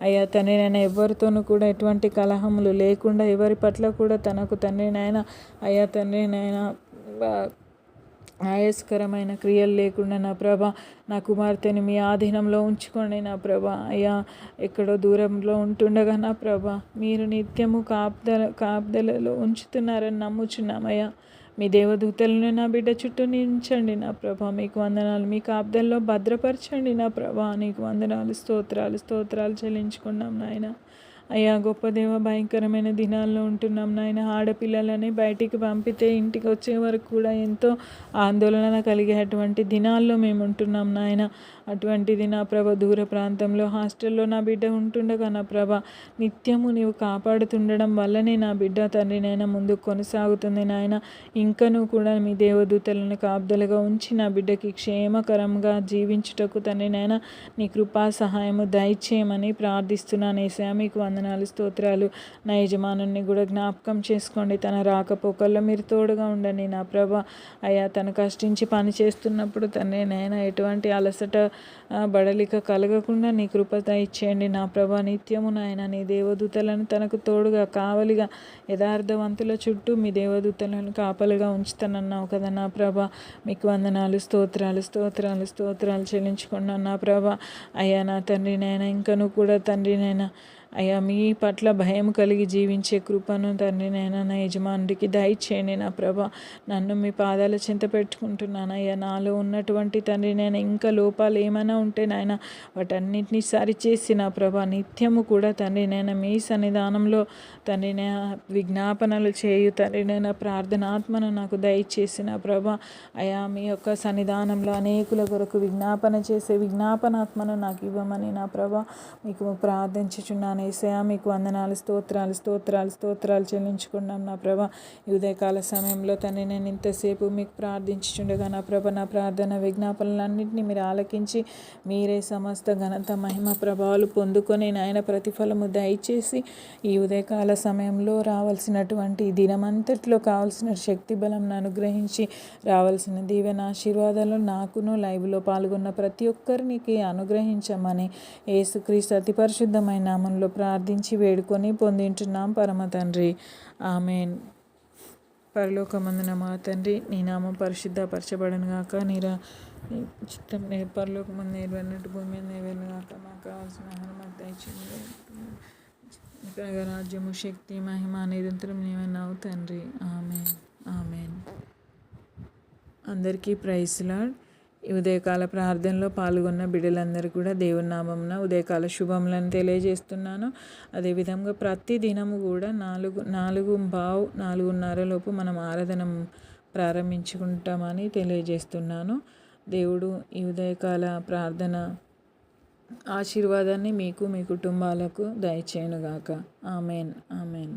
అయ్యా తండ్రి నాయన ఎవరితోనూ కూడా ఎటువంటి కలహములు లేకుండా ఎవరి పట్ల కూడా తనకు తండ్రి నాయన అయ్యా తండ్రి నాయన ఆయాస్కరమైన క్రియలు లేకుండా నా ప్రభ నా కుమార్తెని మీ ఆధీనంలో ఉంచుకోండి నా ప్రభ. అయ్యా ఎక్కడో దూరంలో ఉంటుండగా నా ప్రభ మీరు నిత్యము కాపుదలలో ఉంచుతున్నారని నమ్ముచున్నామయ్యా. మీ దేవదూతలను నా బిడ్డ చుట్టూ నించండి నా ప్రభ. మీకు వందనాలు. మీ కాపుదల్లో భద్రపరచండి నా ప్రభ. నీకు వందనాలు, స్తోత్రాలు, స్తోత్రాలు చెల్లించుకున్నాం నాయన. అయ్యా గొప్ప దేవ భయంకరమైన దినాల్లో ఉంటున్నాం నాయన. ఆడపిల్లలని బయటికి పంపితే ఇంటికి వచ్చే వరకు కూడా ఎంతో ఆందోళన కలిగేటువంటి దినాల్లో మేము ఉంటున్నాం నాయన. అటువంటిది నా ప్రభ దూర ప్రాంతంలో హాస్టల్లో నా బిడ్డ ఉంటుండగా నా ప్రభ నిత్యము నీవు కాపాడుతుండడం వల్లనే నా బిడ్డ తండ్రి నాయన ముందుకు కొనసాగుతుంది నాయన. ఇంకనూ కూడా మీ దేవదూతలను కాపుదలుగా ఉంచి నా బిడ్డకి క్షేమకరంగా జీవించుటకు తండ్రి నాయన నీ కృపా సహాయము దయచేయమని ప్రార్థిస్తున్నాను యేసయ్య. మీకు వందనాలు, స్తోత్రాలు. నా యజమానుని కూడా జ్ఞాపకం చేసుకోండి. తన రాకపోకల్లో మీరు తోడుగా ఉండండి నా ప్రభా. అయ్యా తను కష్టించి పని చేస్తున్నప్పుడు తండ్రి నాయన ఎటువంటి అలసట బడలిక కలగకుండా నీ కృపత ఇచ్చేయండి నా ప్రభా. నిత్యము నాయన నీ దేవదూతలను తనకు తోడుగా కావలిగా యథార్థవంతుల చుట్టూ మీ దేవదూతలను కాపలుగా ఉంచుతానన్నావు కదా నా ప్రభా. మీకు వందనాలు, స్తోత్రాలు స్తోత్రాలు స్తోత్రాలు చెల్లించుకున్నాను నా ప్రభా. అయ్యా నా తండ్రి నాయన ఇంకను కూడా తండ్రి నాయన అయ్యా మీ పట్ల భయం కలిగి జీవించే కృపను తండ్రి నాయన నా యజమానుడికి దయచేయండి నా ప్రభా. నన్ను మీ పాదాల చింత పెట్టుకుంటున్నాను అయ్యా. నాలో ఉన్నటువంటి తండ్రి నేను ఇంకా లోపాలు ఏమైనా ఉంటే నాయన వాటన్నిటిని సరిచేసి నా ప్రభా నిత్యము కూడా తండ్రి నేను మీ సన్నిధానంలో తండ్రి విజ్ఞాపనలు చేయు తండ్రి నేను ప్రార్థనాత్మను నాకు దయచేసి నా ప్రభా. అయా మీ యొక్క సన్నిధానంలో అనేకుల కొరకు విజ్ఞాపన చేసే విజ్ఞాపనాత్మను నాకు ఇవ్వమని నా ప్రభా మీకు ప్రార్థించుచున్నాను యేసయ్యా. మీకు వందనాలు, స్తోత్రాలు స్తోత్రాలు స్తోత్రాలు చెల్లించుకున్నాం నా ప్రభా. ఈ ఉదయకాల సమయంలో తండ్రి నేను ఇంతసేపు మీకు ప్రార్థించుచుండగా నా ప్రభ నా ప్రార్థన విజ్ఞాపనలన్నింటినీ మీరు ఆలకించి మీరే సమస్త ఘనత మహిమ ప్రభావాలు పొందుకొని నాయన ప్రతిఫలము దయచేసి ఈ ఉదయకాల సమయంలో రావాల్సినటువంటి దినమంతట్లో కావాల్సిన శక్తి బలంను అనుగ్రహించి రావాల్సిన దీవెన ఆశీర్వాదాలు నాకును లైవ్లో పాల్గొన్న ప్రతి ఒక్కరికి అనుగ్రహించమని యేసుక్రీస్తు అతి పరిశుద్ధమైన నామంలో ప్రార్థించి వేడుకొని పొందింటున్నాం పరమ తండ్రి. ఆమెన్. పరలోకమందున మా తండ్రి నీ నామం పరిశుద్ధపరచబడను గాక. నీ చిత్తం పరలోకమందు నెరవేరినట్టు భూమి మీద నెరవేరును గాక. మాకు కావాల్సిన ఆహారం మాకు దయచేయండి. రాజ్యము, శక్తి, మహిమ నిరంతరం నీవన్నావు తండ్రి. Amen amen. అందరికీ ప్రైజ్ లార్డ్. ఈ ఉదయకాల ప్రార్థనలో పాల్గొన్న బిడ్డలందరూ కూడా దేవుని నామమున ఉదయకాల శుభములను తెలియజేస్తున్నాను. అదేవిధంగా ప్రతి దినము కూడా 4:15 లోపు మనం ఆరాధన ప్రారంభించుకుంటామని తెలియజేస్తున్నాను. దేవుడు ఈ ఉదయకాల ప్రార్థన ఆశీర్వాదాన్ని మీకు మీ కుటుంబాలకు దయచేయునుగాక. Amen amen.